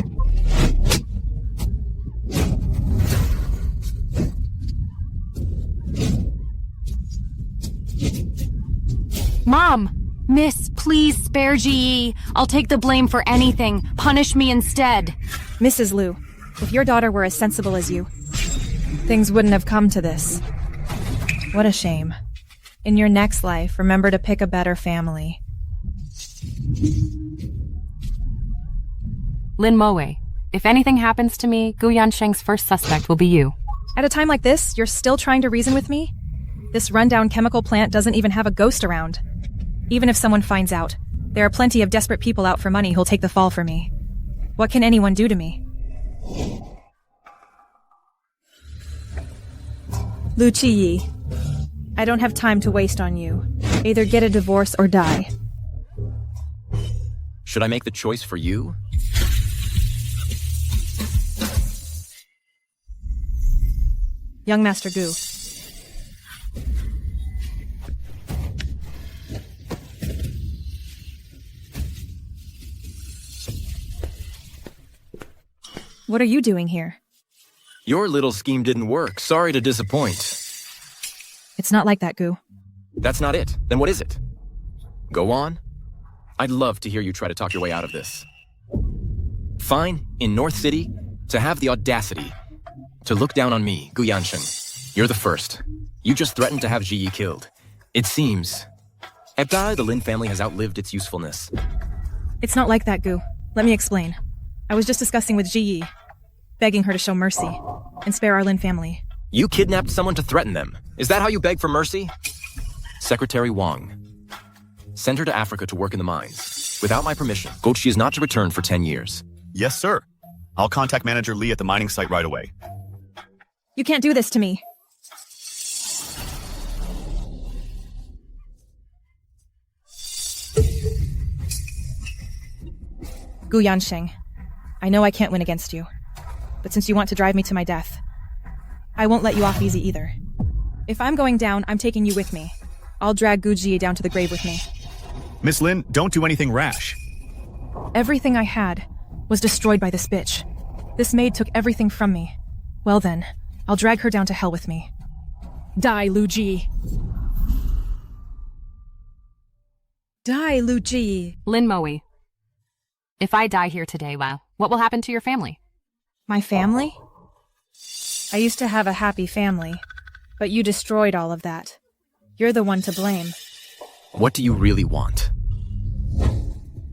Mom! Miss, please spare GE. I'll take the blame for anything. Punish me instead. Mrs. Liu, if your daughter were as sensible as you, things wouldn't have come to this. What a shame. In your next life, remember to pick a better family. Lin Moe, if anything happens to me, Gu Yansheng's first suspect will be you. At a time like this, you're still trying to reason with me? This rundown chemical plant doesn't even have a ghost around. Even if someone finds out, there are plenty of desperate people out for money who'll take the fall for me. What can anyone do to me? Lu Chi, I don't have time to waste on you. Either get a divorce or die. Should I make the choice for you? Young Master Gu. What are you doing here? Your little scheme didn't work. Sorry to disappoint. It's not like that, Gu. That's not it. Then what is it? Go on. I'd love to hear you try to talk your way out of this. Fine, in North City, to have the audacity to look down on me, Gu Yansheng. You're the first. You just threatened to have Ji killed. It seems... the Lin family has outlived its usefulness. It's not like that, Gu. Let me explain. I was just discussing with Ji Yi, begging her to show mercy and spare our Lin family. You kidnapped someone to threaten them. Is that how you beg for mercy? Secretary Wang. Send her to Africa to work in the mines. Without my permission, Gochi is not to return for 10 years. Yes, sir. I'll contact Manager Lee at the mining site right away. You can't do this to me. Gu Yansheng, I know I can't win against you, but since you want to drive me to my death, I won't let you off easy either. If I'm going down, I'm taking you with me. I'll drag Gu Ji down to the grave with me. Miss Lin, don't do anything rash. Everything I had was destroyed by this bitch. This maid took everything from me. Well then, I'll drag her down to hell with me. Die, Lu Ji. Die, Lu Ji. Lin Moe. If I die here today, well, what will happen to your family? My family? I used to have a happy family, but you destroyed all of that. You're the one to blame. What do you really want?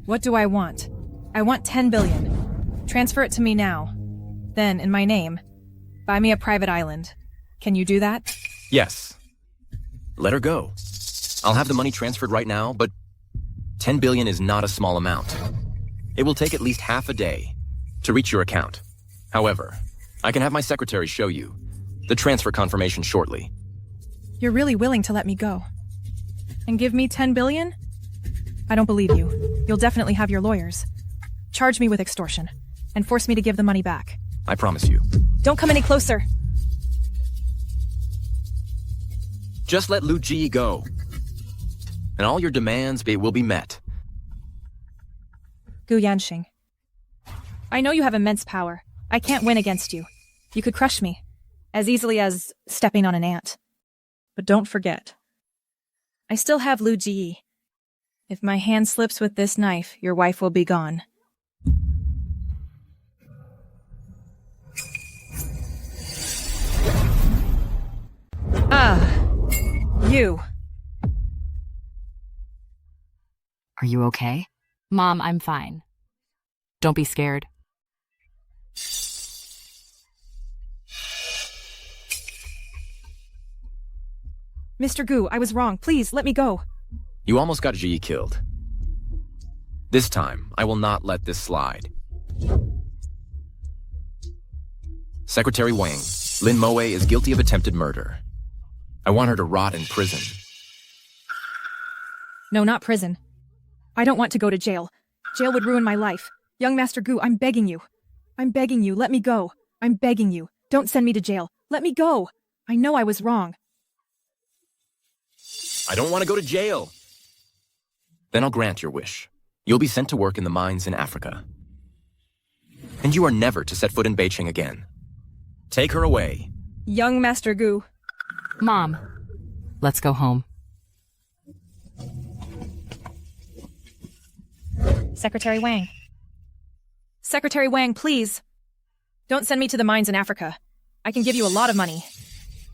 What do I want? I want 10 billion. Transfer it to me now. Then, in my name, buy me a private island. Can you do that? Yes. Let her go. I'll have the money transferred right now, but 10 billion is not a small amount. It will take at least half a day to reach your account. However, I can have my secretary show you the transfer confirmation shortly. You're really willing to let me go? And give me 10 billion? I don't believe you. You'll definitely have your lawyers. Charge me with extortion and force me to give the money back. I promise you. Don't come any closer. Just let Lu Ji go. And all your demands will be met. Gu Yansheng. I know you have immense power. I can't win against you. You could crush me, as easily as stepping on an ant. But don't forget, I still have Lu Ji. If my hand slips with this knife, your wife will be gone. You. Are you okay? Mom, I'm fine. Don't be scared. Mr. Gu, I was wrong. Please, let me go. You almost got Ji killed. This time, I will not let this slide. Secretary Wang, Lin Moe is guilty of attempted murder. I want her to rot in prison. No, not prison. I don't want to go to jail. Jail would ruin my life. Young Master Gu, I'm begging you. I'm begging you, let me go. I'm begging you. Don't send me to jail. Let me go. I know I was wrong. I don't want to go to jail. Then I'll grant your wish. You'll be sent to work in the mines in Africa. And you are never to set foot in Beijing again. Take her away. Young Master Gu. Mom, let's go home. Secretary Wang. Secretary Wang, please. Don't send me to the mines in Africa. I can give you a lot of money.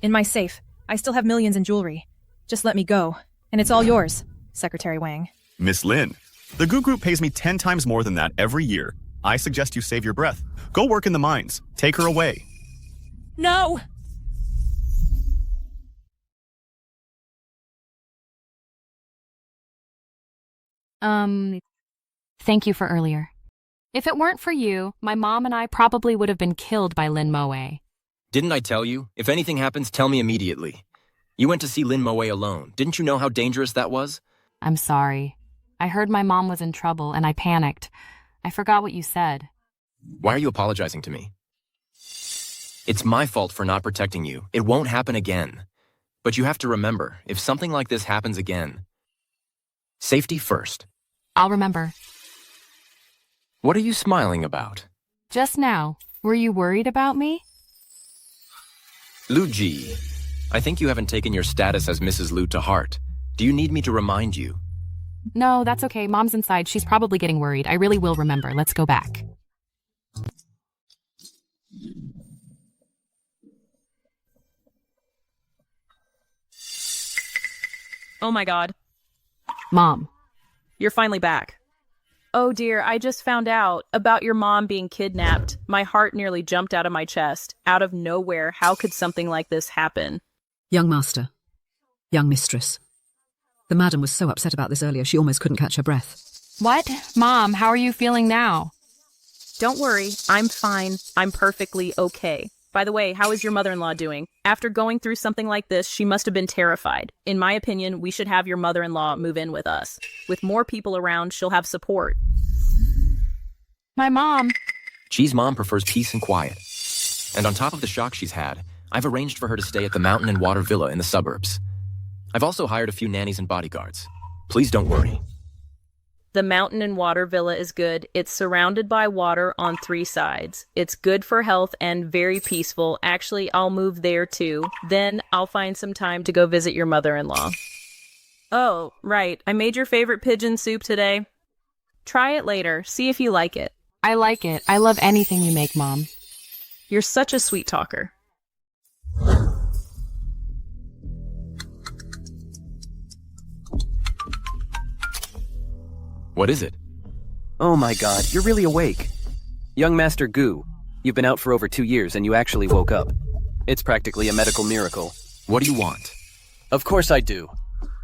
In my safe, I still have millions in jewelry. Just let me go, and it's all yours, Secretary Wang. Miss Lin, the Gu Group pays me 10 times more than that every year. I suggest you save your breath. Go work in the mines. Take her away. No! Thank you for earlier. If it weren't for you, my mom and I probably would have been killed by Lin Moe. Didn't I tell you? If anything happens, tell me immediately. You went to see Lin Moe alone. Didn't you know how dangerous that was? I'm sorry. I heard my mom was in trouble and I panicked. I forgot what you said. Why are you apologizing to me? It's my fault for not protecting you. It won't happen again. But you have to remember, if something like this happens again, safety first. I'll remember. What are you smiling about? Just now, were you worried about me? Lu Ji, I think you haven't taken your status as Mrs. Lu to heart. Do you need me to remind you? No, that's okay. Mom's inside. She's probably getting worried. I really will remember. Let's go back. Oh my god. Mom. You're finally back. Oh dear, I just found out about your mom being kidnapped. My heart nearly jumped out of my chest. Out of nowhere, how could something like this happen? Young master. Young mistress. The madam was so upset about this earlier, she almost couldn't catch her breath. What? Mom, how are you feeling now? Don't worry, I'm fine. I'm perfectly okay. By the way, how is your mother-in-law doing? After going through something like this, she must have been terrified. In my opinion, we should have your mother-in-law move in with us. With more people around, she'll have support. My mom. G's mom prefers peace and quiet. And on top of the shock she's had, I've arranged for her to stay at the Mountain and Water Villa in the suburbs. I've also hired a few nannies and bodyguards. Please don't worry. The Mountain and Water Villa is good. It's surrounded by water on 3 sides. It's good for health and very peaceful. Actually, I'll move there too. Then I'll find some time to go visit your mother-in-law. Oh, right. I made your favorite pigeon soup today. Try it later. See if you like it. I like it. I love anything you make, Mom. You're such a sweet talker. What is it? Oh my god, you're really awake. Young Master Gu, you've been out for over 2 years and you actually woke up. It's practically a medical miracle. What do you want? Of course I do.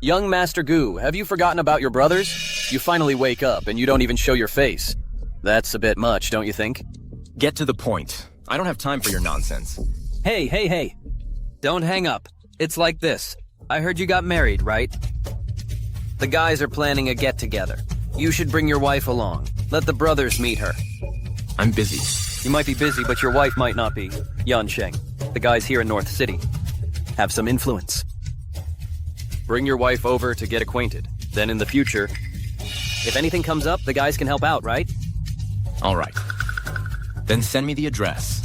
Young Master Gu, have you forgotten about your brothers? You finally wake up and you don't even show your face. That's a bit much, don't you think? Get to the point. I don't have time for your nonsense. Hey. Don't hang up. It's like this. I heard you got married, right? The guys are planning a get-together. You should bring your wife along. Let the brothers meet her. I'm busy. You might be busy, but your wife might not be. Yan Sheng, the guys here in North City, have some influence. Bring your wife over to get acquainted. Then in the future, if anything comes up, the guys can help out, right? All right. Then send me the address.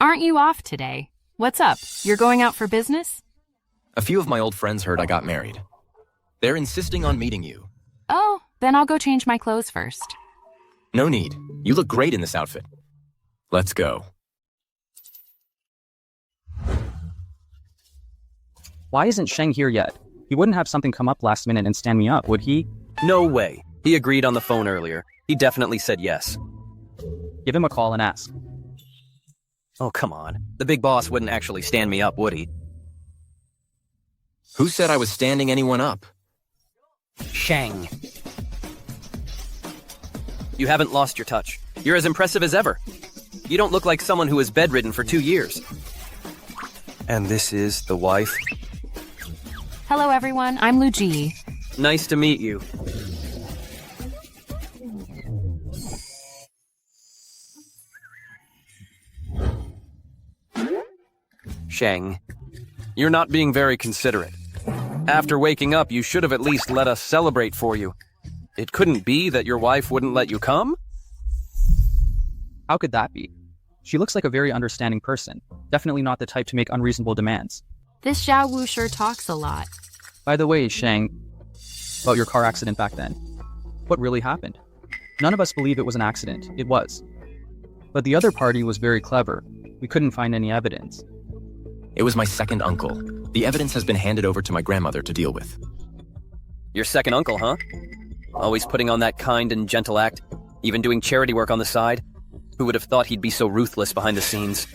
Aren't you off today? What's up? You're going out for business? A few of my old friends heard I got married. They're insisting on meeting you. Oh, then I'll go change my clothes first. No need. You look great in this outfit. Let's go. Why isn't Sheng here yet? He wouldn't have something come up last minute and stand me up, would he? No way. He agreed on the phone earlier. He definitely said yes. Give him a call and ask. Oh, come on. The big boss wouldn't actually stand me up, would he? Who said I was standing anyone up? Sheng. You haven't lost your touch. You're as impressive as ever. You don't look like someone who was bedridden for 2 years. And this is the wife? Hello, everyone. I'm Lu Ji. Nice to meet you. Sheng, you're not being very considerate. After waking up, you should have at least let us celebrate for you. It couldn't be that your wife wouldn't let you come? How could that be? She looks like a very understanding person. Definitely not the type to make unreasonable demands. This Xiao Wu sure talks a lot. By the way, Sheng, about your car accident back then. What really happened? None of us believe it was an accident. It was. But the other party was very clever. We couldn't find any evidence. It was my second uncle. The evidence has been handed over to my grandmother to deal with. Your second uncle, huh? Always putting on that kind and gentle act, even doing charity work on the side. Who would have thought he'd be so ruthless behind the scenes?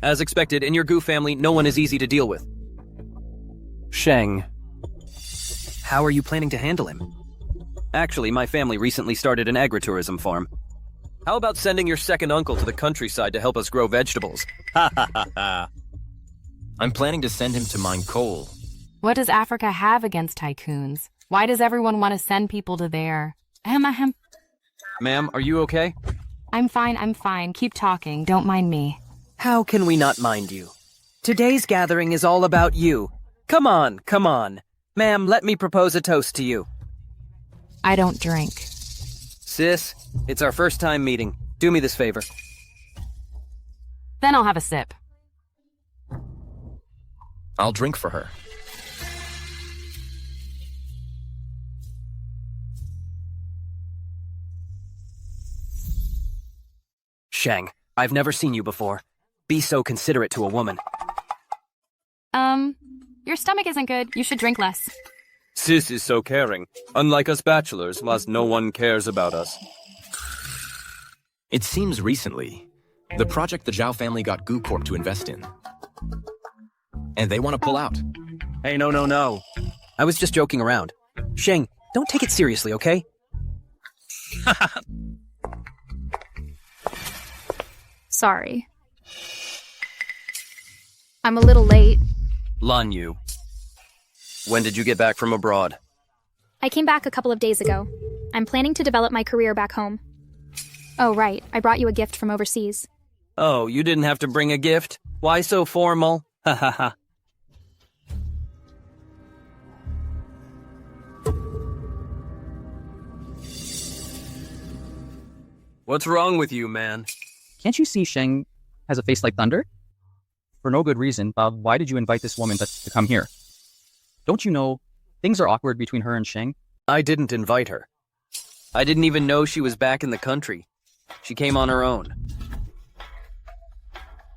As expected, in your Gu family, no one is easy to deal with. Sheng, how are you planning to handle him? Actually, my family recently started an agritourism farm. How about sending your second uncle to the countryside to help us grow vegetables? Ha ha ha ha. I'm planning to send him to mine coal. What does Africa have against tycoons? Why does everyone want to send people to there? Ahem. Ma'am, are you okay? I'm fine. Keep talking. Don't mind me. How can we not mind you? Today's gathering is all about you. Come on. Ma'am, let me propose a toast to you. I don't drink. Sis, it's our first time meeting. Do me this favor. Then I'll have a sip. I'll drink for her. Shang, I've never seen you before. Be so considerate to a woman. Your stomach isn't good. You should drink less. Sis is so caring. Unlike us bachelors, whilst no one cares about us. It seems recently, the project the Zhao family got Gu Corp to invest in. And they want to pull out. Hey, no. I was just joking around. Shang, don't take it seriously, okay? Sorry. I'm a little late. Lan Yu. When did you get back from abroad? I came back a couple of days ago. I'm planning to develop my career back home. Oh, right. I brought you a gift from overseas. Oh, you didn't have to bring a gift? Why so formal? Ha ha ha. What's wrong with you, man? Can't you see Sheng has a face like thunder? For no good reason, Bob, why did you invite this woman to come here? Don't you know, things are awkward between her and Sheng? I didn't invite her. I didn't even know she was back in the country. She came on her own.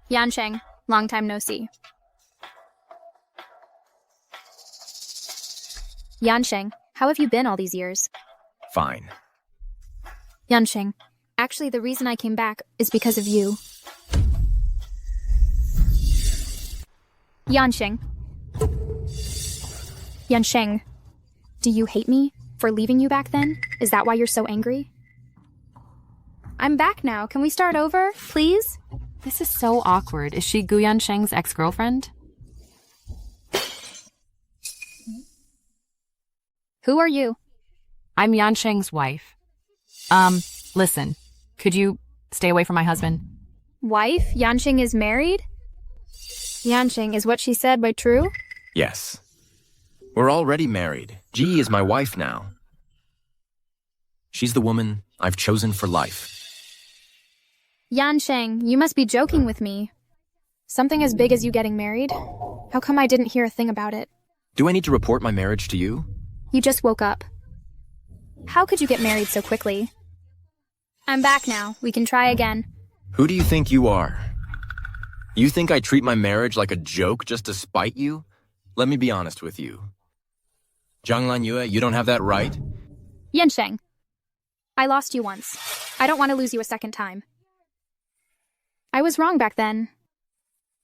Yan Sheng, long time no see. Yan Sheng, how have you been all these years? Fine. Yan Sheng, actually the reason I came back is because of you. Yan Sheng. Yan Sheng, do you hate me for leaving you back then? Is that why you're so angry? I'm back now. Can we start over, please? This is so awkward. Is she Gu Yansheng's ex-girlfriend? Who are you? I'm Yansheng's wife. Listen, could you stay away from my husband? Wife? Yansheng is married? Yansheng, is what she said by true? Yes. We're already married. Ji is my wife now. She's the woman I've chosen for life. Yansheng, you must be joking with me. Something as big as you getting married? How come I didn't hear a thing about it? Do I need to report my marriage to you? You just woke up. How could you get married so quickly? I'm back now. We can try again. Who do you think you are? You think I treat my marriage like a joke just to spite you? Let me be honest with you. Zhang Lanyue, you don't have that right? Yansheng, I lost you once. I don't want to lose you a second time. I was wrong back then.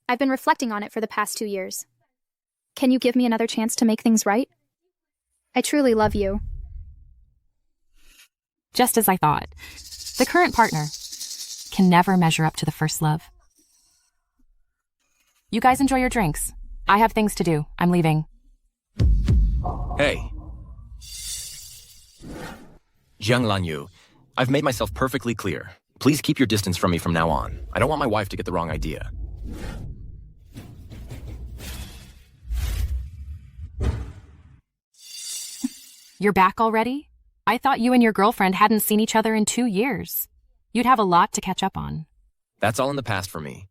I've been reflecting on it for the past 2 years. Can you give me another chance to make things right? I truly love you. Just as I thought. The current partner can never measure up to the first love. You guys enjoy your drinks. I have things to do. I'm leaving. Hey. Jiang Lanyu, I've made myself perfectly clear. Please keep your distance from me from now on. I don't want my wife to get the wrong idea. You're back already? I thought you and your girlfriend hadn't seen each other in 2 years. You'd have a lot to catch up on. That's all in the past for me.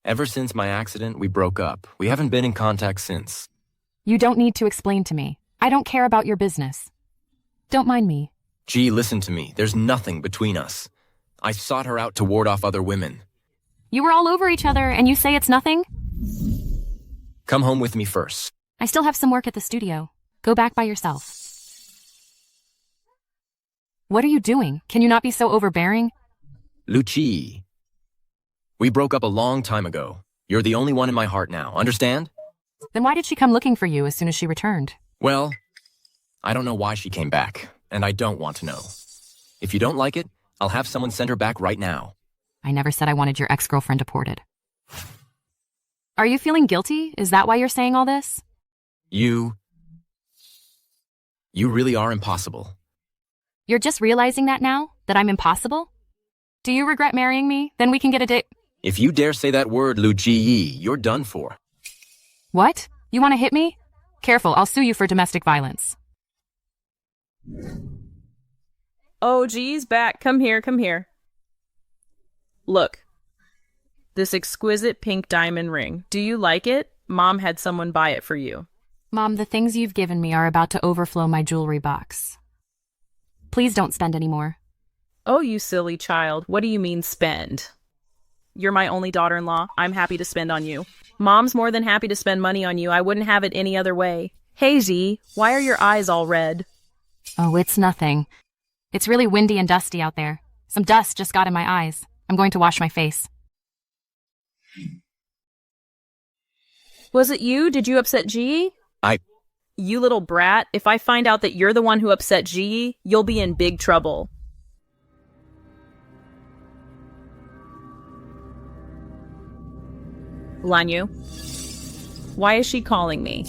Ever since my accident, we broke up. We haven't been in contact since. You don't need to explain to me. I don't care about your business. Don't mind me. Gee, listen to me. There's nothing between us. I sought her out to ward off other women. You were all over each other and you say it's nothing? Come home with me first. I still have some work at the studio. Go back by yourself. What are you doing? Can you not be so overbearing? Luchi. We broke up a long time ago. You're the only one in my heart now, understand? Then why did she come looking for you as soon as she returned? Well, I don't know why she came back, and I don't want to know. If you don't like it, I'll have someone send her back right now. I never said I wanted your ex-girlfriend deported. Are you feeling guilty? Is that why you're saying all this? You really are impossible. You're just realizing that now? That I'm impossible? Do you regret marrying me? Then we can get a date. If you dare say that word, Lu Ji, you're done for. What? You want to hit me? Careful, I'll sue you for domestic violence. Oh, geez, back. Come here, come here. Look. This exquisite pink diamond ring. Do you like it? Mom had someone buy it for you. Mom, the things you've given me are about to overflow my jewelry box. Please don't spend any more. Oh, you silly child. What do you mean spend? You're my only daughter-in-law. I'm happy to spend on you. Mom's more than happy to spend money on you. I wouldn't have it any other way. Hey, Z, why are your eyes all red? Oh, it's nothing. It's really windy and dusty out there. Some dust just got in my eyes. I'm going to wash my face. Was it you? Did you upset G? You little brat. If I find out that you're the one who upset G, you'll be in big trouble. Lanyu, why is she calling me?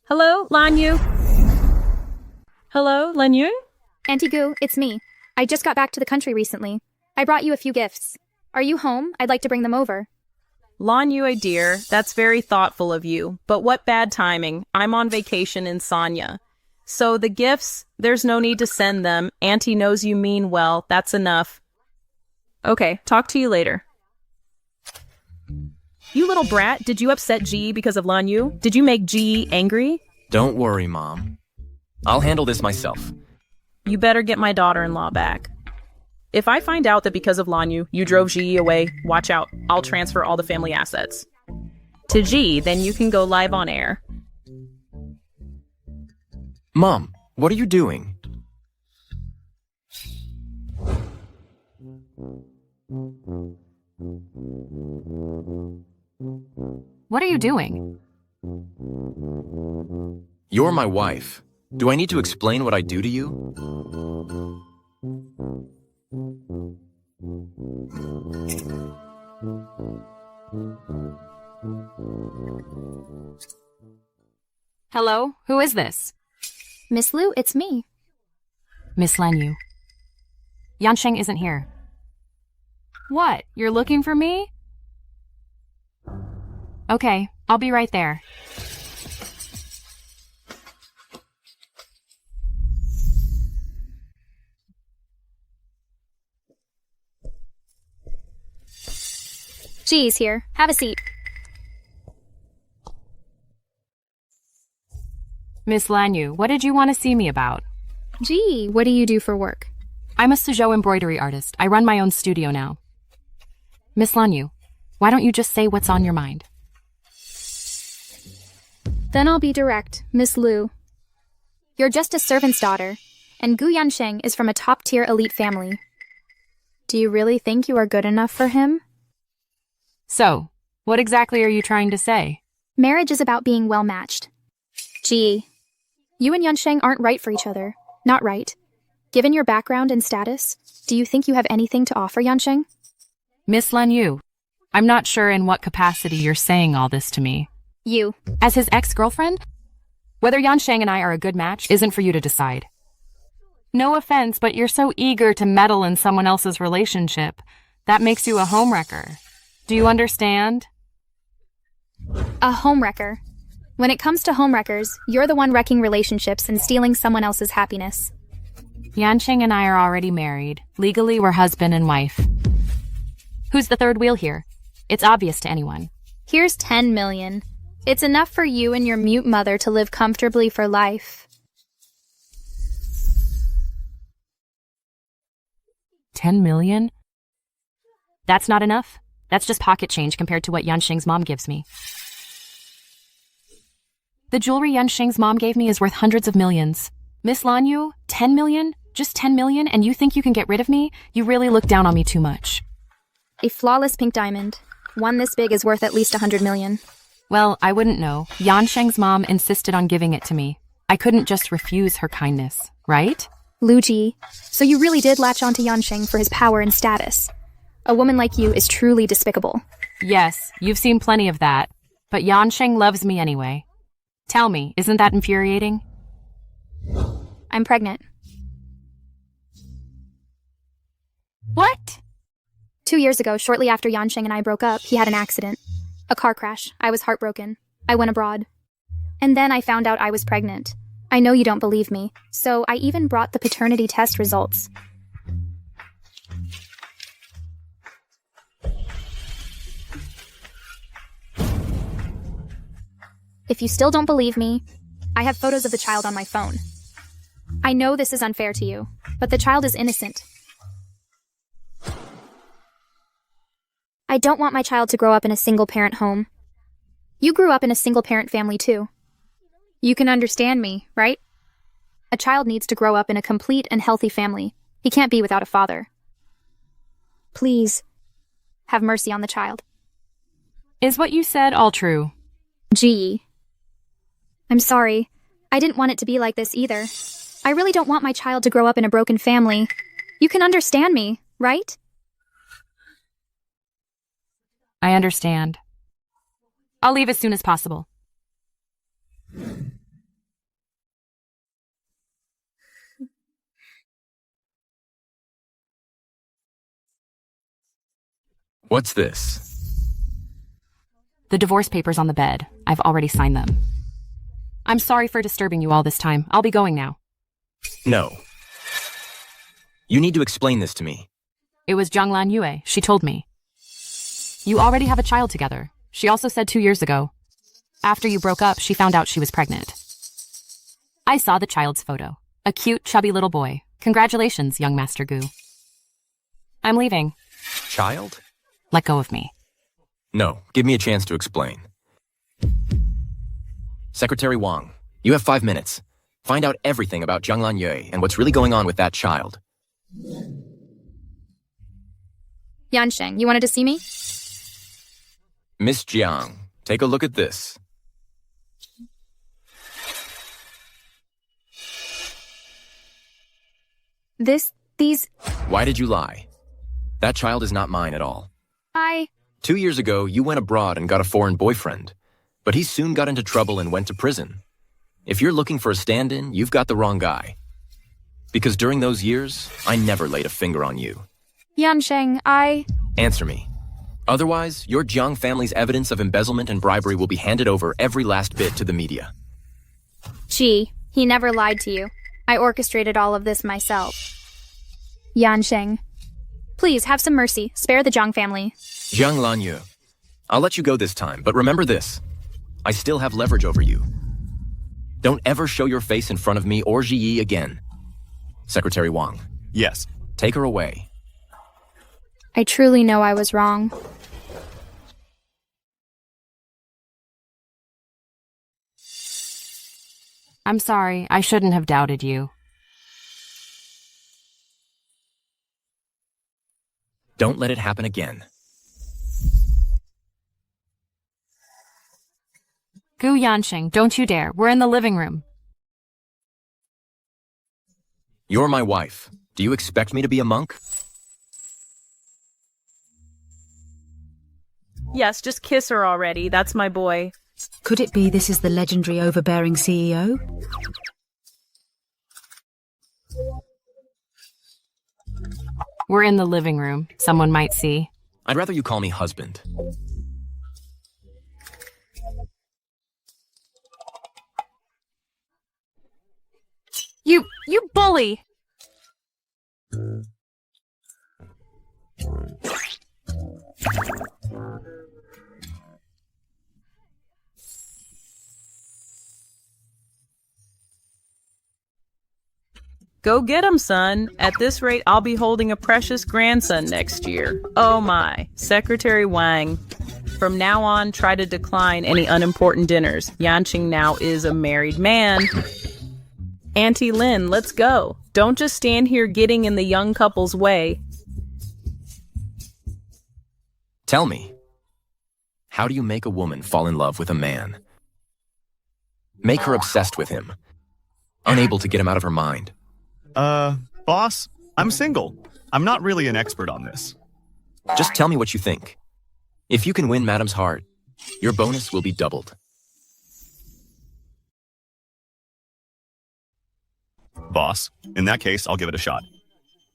Hello, Lanyu? Hello, Lanyu? Auntie Gu, it's me. I just got back to the country recently. I brought you a few gifts. Are you home? I'd like to bring them over. Lanyu, dear, that's very thoughtful of you, but what bad timing. I'm on vacation in Sanya. So the gifts, there's no need to send them. Auntie knows you mean well. That's enough. Okay, talk to you later. You little brat, did you upset G because of Lanyu? Did you make G angry? Don't worry, Mom. I'll handle this myself. You better get my daughter-in-law back. If I find out that because of Lanyu, you drove G away, watch out. I'll transfer all the family assets. To G, then you can go live on air. Mom, what are you doing? What are you doing? You're my wife. Do I need to explain what I do to you? Hello? Who is this? Miss Lu, it's me. Miss Lanyu. Yansheng isn't here. What? You're looking for me? Okay, I'll be right there. G's here. Have a seat. Miss Lanyu, what did you want to see me about? Gee, what do you do for work? I'm a Suzhou embroidery artist. I run my own studio now. Miss Lanyu, why don't you just say what's on your mind? Then I'll be direct, Miss Lu. You're just a servant's daughter, and Gu Yansheng is from a top-tier elite family. Do you really think you are good enough for him? So, what exactly are you trying to say? Marriage is about being well-matched. Gee, you and Yansheng aren't right for each other. Not right. Given your background and status, do you think you have anything to offer Yansheng? Miss Lanyu, I'm not sure in what capacity you're saying all this to me. You. As his ex-girlfriend? Whether Yansheng and I are a good match isn't for you to decide. No offense, but you're so eager to meddle in someone else's relationship. That makes you a homewrecker. Do you understand? A homewrecker. When it comes to homewreckers, you're the one wrecking relationships and stealing someone else's happiness. Yansheng and I are already married. Legally, we're husband and wife. Who's the third wheel here? It's obvious to anyone. Here's 10 million. It's enough for you and your mute mother to live comfortably for life. 10 million? That's not enough. That's just pocket change compared to what Yansheng's mom gives me. The jewelry Yansheng's mom gave me is worth hundreds of millions. Miss Lanyu, 10 million? Just 10 million, and you think you can get rid of me? You really look down on me too much. A flawless pink diamond. One this big is worth at least 100 million. Well, I wouldn't know. Yansheng's mom insisted on giving it to me. I couldn't just refuse her kindness, right? Luji, so you really did latch onto Yansheng for his power and status. A woman like you is truly despicable. Yes, you've seen plenty of that. But Yansheng loves me anyway. Tell me, isn't that infuriating? I'm pregnant. What? 2 years ago, shortly after Yansheng and I broke up, he had an accident. A car crash. I was heartbroken. I went abroad. And then I found out I was pregnant. I know you don't believe me, so I even brought the paternity test results. If you still don't believe me, I have photos of the child on my phone. I know this is unfair to you, but the child is innocent. I don't want my child to grow up in a single-parent home. You grew up in a single-parent family too. You can understand me, right? A child needs to grow up in a complete and healthy family. He can't be without a father. Please, have mercy on the child. Is what you said all true? Gee. I'm sorry. I didn't want it to be like this either. I really don't want my child to grow up in a broken family. You can understand me, right? I understand. I'll leave as soon as possible. What's this? The divorce papers on the bed. I've already signed them. I'm sorry for disturbing you all this time. I'll be going now. No. You need to explain this to me. It was Jianglan Yue. She told me. You already have a child together. She also said 2 years ago. After you broke up, she found out she was pregnant. I saw the child's photo. A cute, chubby little boy. Congratulations, young Master Gu. I'm leaving. Child? Let go of me. No, give me a chance to explain. Secretary Wang, you have 5 minutes. Find out everything about Jianglan Yue and what's really going on with that child. Yansheng, you wanted to see me? Miss Jiang, take a look at this. These... Why did you lie? That child is not mine at all. 2 years ago, you went abroad and got a foreign boyfriend, but he soon got into trouble and went to prison. If you're looking for a stand-in, you've got the wrong guy. Because during those years, I never laid a finger on you. Yansheng, Answer me. Otherwise, your Jiang family's evidence of embezzlement and bribery will be handed over every last bit to the media. Gee, he never lied to you. I orchestrated all of this myself. Yansheng, please have some mercy. Spare the Jiang family. Jiang Lanyu, I'll let you go this time, but remember this. I still have leverage over you. Don't ever show your face in front of me or Ziyi again. Secretary Wang. Yes. Take her away. I truly know I was wrong. I'm sorry. I shouldn't have doubted you. Don't let it happen again. Gu Yansheng, don't you dare. We're in the living room. You're my wife. Do you expect me to be a monk? Yes, just kiss her already. That's my boy. Could it be this is the legendary overbearing CEO? We're in the living room. Someone might see. I'd rather you call me husband. You bully! Go get him, son. At this rate, I'll be holding a precious grandson next year. Oh my. Secretary Wang. From now on, try to decline any unimportant dinners. Yanqing now is a married man. Auntie Lin, let's go. Don't just stand here getting in the young couple's way. Tell me, how do you make a woman fall in love with a man? Make her obsessed with him, unable to get him out of her mind. Boss, I'm single. I'm not really an expert on this. Just tell me what you think. If you can win Madam's heart, your bonus will be doubled. Boss, in that case, I'll give it a shot.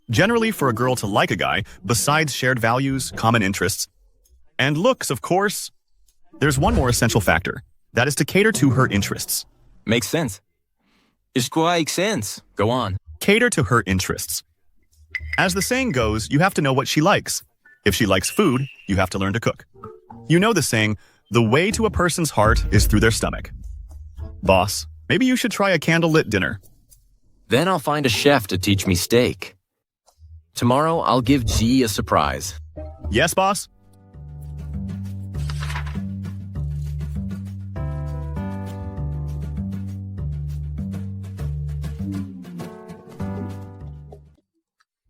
Generally, for a girl to like a guy, besides shared values, common interests, and looks, of course, there's one more essential factor. That is to cater to her interests. Makes sense. It's quite sense. Go on. Cater to her interests. As the saying goes, you have to know what she likes. If she likes food, you have to learn to cook. You know the saying, the way to a person's heart is through their stomach. Boss, maybe you should try a candlelit dinner. Then I'll find a chef to teach me steak. Tomorrow, I'll give G a surprise. Yes, boss?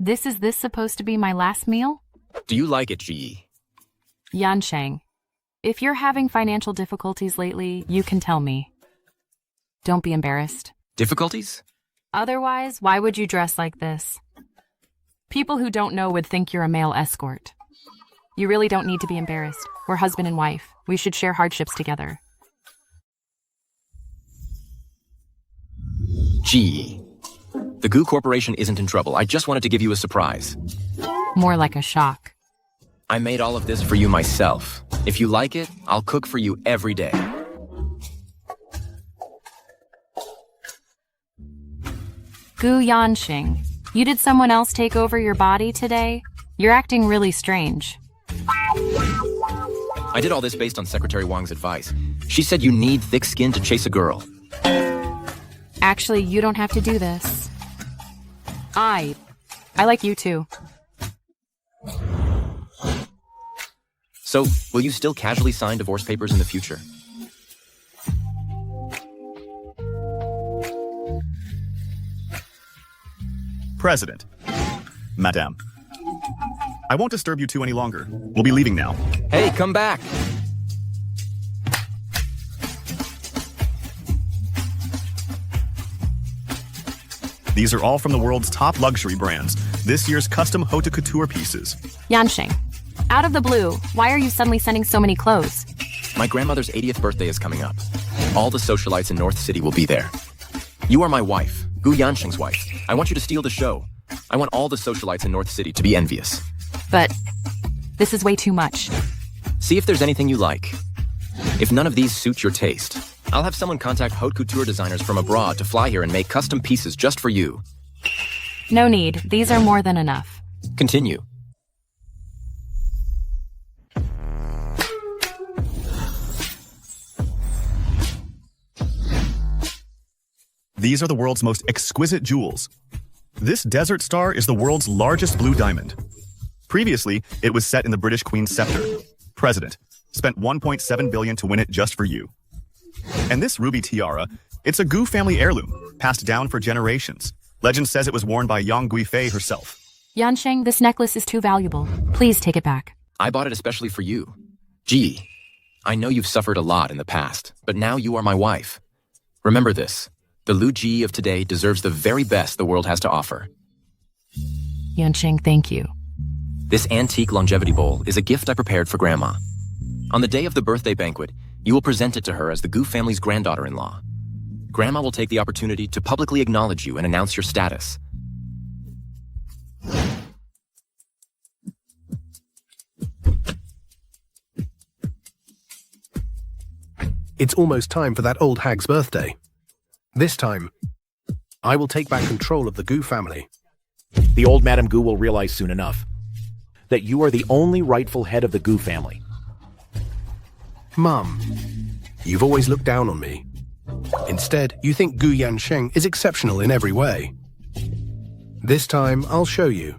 Is this supposed to be my last meal? Do you like it, G? Yansheng, if you're having financial difficulties lately, you can tell me. Don't be embarrassed. Difficulties? Otherwise, why would you dress like this? People who don't know would think you're a male escort. You really don't need to be embarrassed. We're husband and wife. We should share hardships together. G. The Goo Corporation isn't in trouble. I just wanted to give you a surprise. More like a shock. I made all of this for you myself. If you like it, I'll cook for you every day. Gu Yanxing, you did someone else take over your body today? You're acting really strange. I did all this based on Secretary Wang's advice. She said you need thick skin to chase a girl. Actually, you don't have to do this. I like you too. So, will you still casually sign divorce papers in the future? President. Madame. I won't disturb you two any longer. We'll be leaving now. Hey, come back! These are all from the world's top luxury brands. This year's custom haute couture pieces. Yansheng, out of the blue, why are you suddenly sending so many clothes? My grandmother's 80th birthday is coming up. All the socialites in North City will be there. You are my wife, Gu Yansheng's wife. I want you to steal the show. I want all the socialites in North City to be envious. But this is way too much. See if there's anything you like. If none of these suit your taste, I'll have someone contact haute couture designers from abroad to fly here and make custom pieces just for you. No need. These are more than enough. Continue. These are the world's most exquisite jewels. This desert star is the world's largest blue diamond. Previously, it was set in the British Queen's scepter. President spent $1.7 billion to win it just for you. And this ruby tiara, it's a Gu family heirloom, passed down for generations. Legend says it was worn by Yang Guifei herself. Yansheng, this necklace is too valuable. Please take it back. I bought it especially for you. Gee, I know you've suffered a lot in the past, but now you are my wife. Remember this. The Lu Ji of today deserves the very best the world has to offer. Yansheng, thank you. This antique longevity bowl is a gift I prepared for Grandma. On the day of the birthday banquet, you will present it to her as the Gu family's granddaughter-in-law. Grandma will take the opportunity to publicly acknowledge you and announce your status. It's almost time for that old hag's birthday. This time, I will take back control of the Gu family. The old Madame Gu will realize soon enough that you are the only rightful head of the Gu family. Mum, you've always looked down on me. Instead, you think Gu Yansheng is exceptional in every way. This time, I'll show you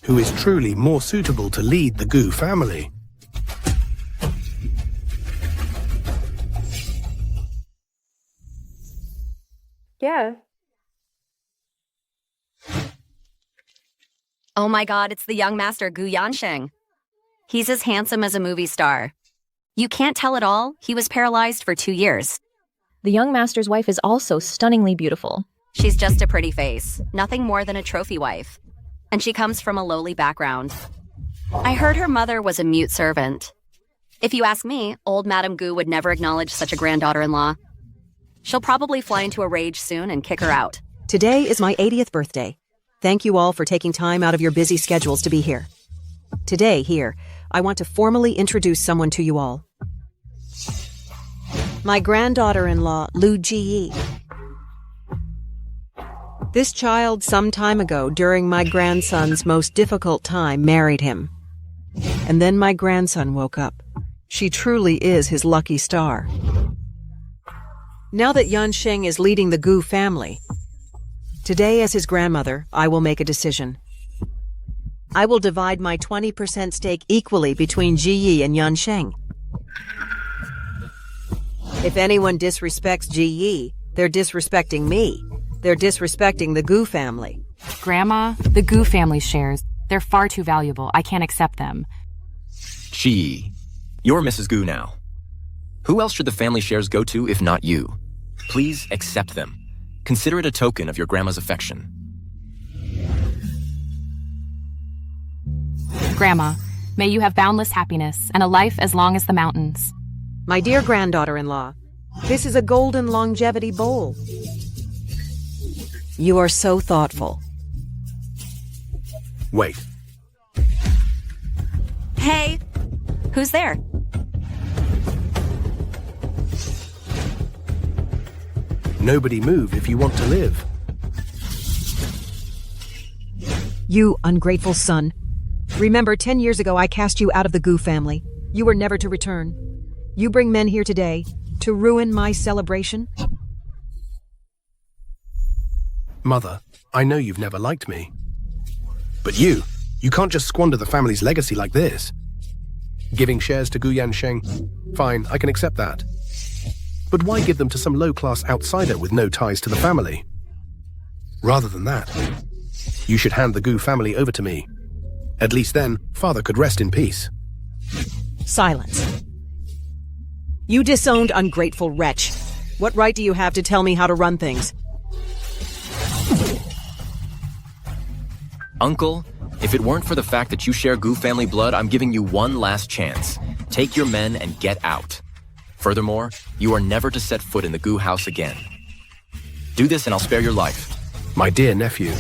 who is truly more suitable to lead the Gu family. Yeah. Oh my god, it's the young master Gu Yansheng. He's as handsome as a movie star. You can't tell at all, he was paralyzed for 2 years. The young master's wife is also stunningly beautiful. She's just a pretty face, nothing more than a trophy wife. And she comes from a lowly background. I heard her mother was a mute servant. If you ask me, old Madame Gu would never acknowledge such a granddaughter-in-law. She'll probably fly into a rage soon and kick her out. Today is my 80th birthday. Thank you all for taking time out of your busy schedules to be here. Today, here, I want to formally introduce someone to you all. My granddaughter-in-law, Lu Ji. This child some time ago, during my grandson's most difficult time, married him. And then my grandson woke up. She truly is his lucky star. Now that Yansheng is leading the Gu family, today as his grandmother, I will make a decision. I will divide my 20% stake equally between Ji Yi and Yansheng. If anyone disrespects Ji Yi, they're disrespecting me. They're disrespecting the Gu family. Grandma, the Gu family shares. They're far too valuable. I can't accept them. Gee, you're Mrs. Gu now. Who else should the family shares go to if not you? Please accept them. Consider it a token of your grandma's affection. Grandma, may you have boundless happiness and a life as long as the mountains. My dear granddaughter-in-law, this is a golden longevity bowl. You are so thoughtful. Wait. Hey, who's there? Nobody move if you want to live. You ungrateful son. Remember, 10 years ago I cast you out of the Gu family. You were never to return. You bring men here today to ruin my celebration? Mother, I know you've never liked me. But you can't just squander the family's legacy like this. Giving shares to Gu Yansheng, fine, I can accept that. But why give them to some low-class outsider with no ties to the family? Rather than that, you should hand the Gu family over to me. At least then, Father could rest in peace. Silence. You disowned, ungrateful wretch. What right do you have to tell me how to run things? Uncle, if it weren't for the fact that you share Gu family blood, I'm giving you one last chance. Take your men and get out. Furthermore, you are never to set foot in the Gu house again. Do this and I'll spare your life. My dear nephew,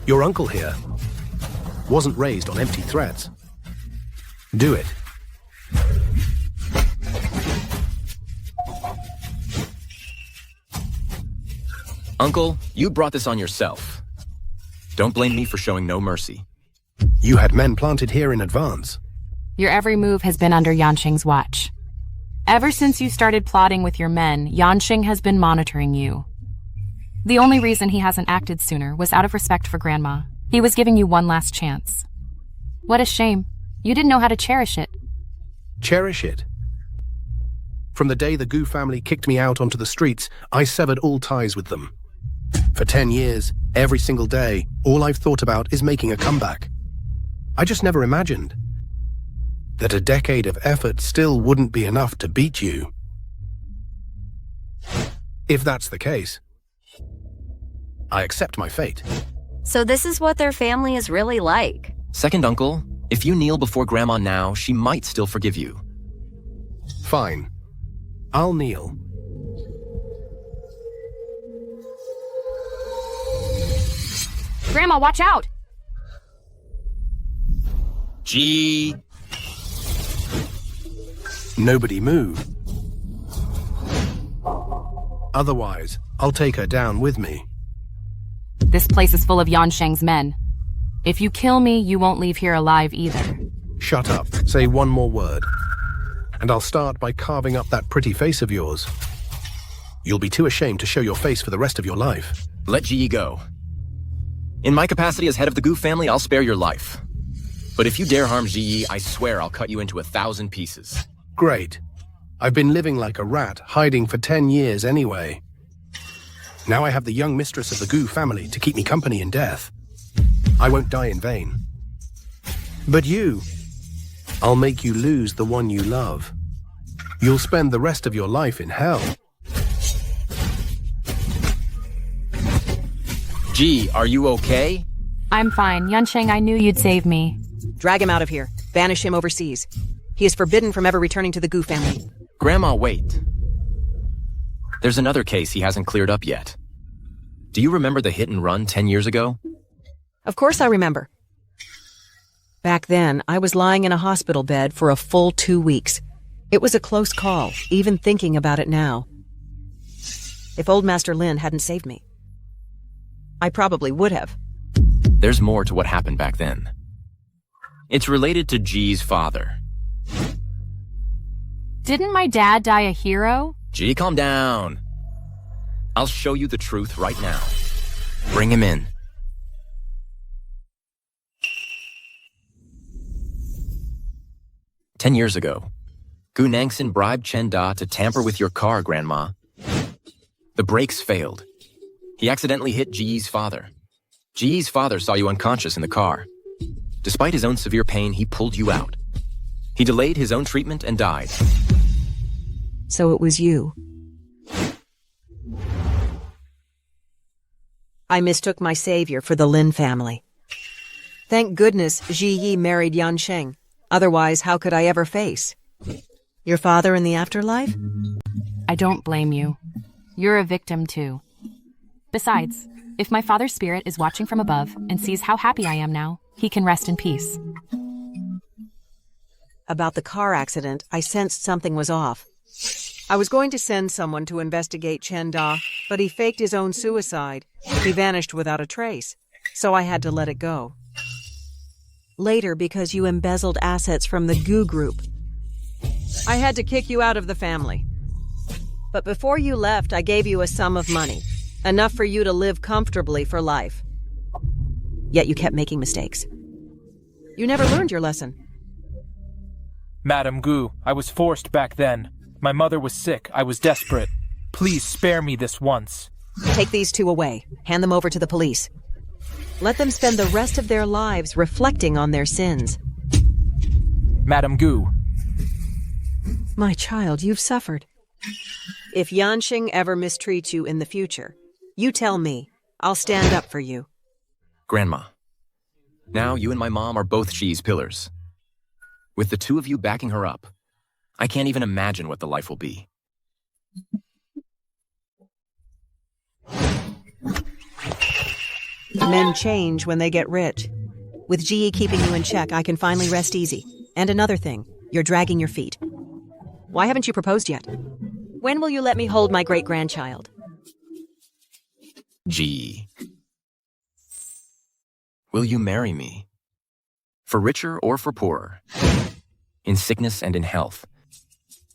your uncle here wasn't raised on empty threats. Do it. Uncle, you brought this on yourself. Don't blame me for showing no mercy. You had men planted here in advance. Your every move has been under Yansheng's watch. Ever since you started plotting with your men, Yansheng has been monitoring you. The only reason he hasn't acted sooner was out of respect for Grandma. He was giving you one last chance. What a shame. You didn't know how to cherish it. Cherish it? From the day the Gu family kicked me out onto the streets, I severed all ties with them. For 10 years, every single day, all I've thought about is making a comeback. I just never imagined that a decade of effort still wouldn't be enough to beat you. If that's the case, I accept my fate. So this is what their family is really like. Second uncle, if you kneel before Grandma now, she might still forgive you. Fine. I'll kneel. Grandma, watch out! Gee. Nobody move. Otherwise, I'll take her down with me. This place is full of Yansheng's men. If you kill me, you won't leave here alive either. Shut up. Say one more word. And I'll start by carving up that pretty face of yours. You'll be too ashamed to show your face for the rest of your life. Let Ji go. In my capacity as head of the Gu family, I'll spare your life. But if you dare harm Ji, I swear I'll cut you into 1,000 pieces. Great. I've been living like a rat, hiding for 10 years anyway. Now I have the young mistress of the Gu family to keep me company in death. I won't die in vain. But you, I'll make you lose the one you love. You'll spend the rest of your life in hell. Ji, are you okay? I'm fine. Yansheng, I knew you'd save me. Drag him out of here. Banish him overseas. He is forbidden from ever returning to the Gu family. Grandma, wait. There's another case he hasn't cleared up yet. Do you remember the hit and run 10 years ago? Of course I remember. Back then, I was lying in a hospital bed for a full 2 weeks. It was a close call, even thinking about it now. If old Master Lin hadn't saved me. I probably would have. There's more to what happened back then. It's related to G's father. Didn't my dad die a hero? G, calm down. I'll show you the truth right now. Bring him in. "10 years ago, Gu Nangson bribed Chen Da to tamper with your car, Grandma. The brakes failed. He accidentally hit Ji's father. Ji's father saw you unconscious in the car. Despite his own severe pain, he pulled you out. He delayed his own treatment and died. So it was you. I mistook my savior for the Lin family. Thank goodness Ji Yi married Yan Sheng. Otherwise, how could I ever face your father in the afterlife? I don't blame you. You're a victim too. Besides, if my father's spirit is watching from above and sees how happy I am now, he can rest in peace. About the car accident, I sensed something was off. I was going to send someone to investigate Chen Da, but he faked his own suicide. He vanished without a trace, so I had to let it go. Later, because you embezzled assets from the Gu group, I had to kick you out of the family. But before you left, I gave you a sum of money, enough for you to live comfortably for life. Yet you kept making mistakes. You never learned your lesson. Madam Gu, I was forced back then. My mother was sick. I was desperate. Please spare me this once. Take these two away. Hand them over to the police. Let them spend the rest of their lives reflecting on their sins. Madam Gu. My child, you've suffered. If Yanxing ever mistreats you in the future, you tell me. I'll stand up for you. Grandma, now you and my mom are both Xi's pillars. With the two of you backing her up, I can't even imagine what the life will be. Men change when they get rich. With Ji keeping you in check, I can finally rest easy. And another thing, you're dragging your feet. Why haven't you proposed yet? When will you let me hold my great-grandchild? Ji, will you marry me? For richer or for poorer? In sickness and in health?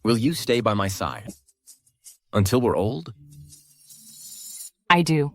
Will you stay by my side? Until we're old? I do.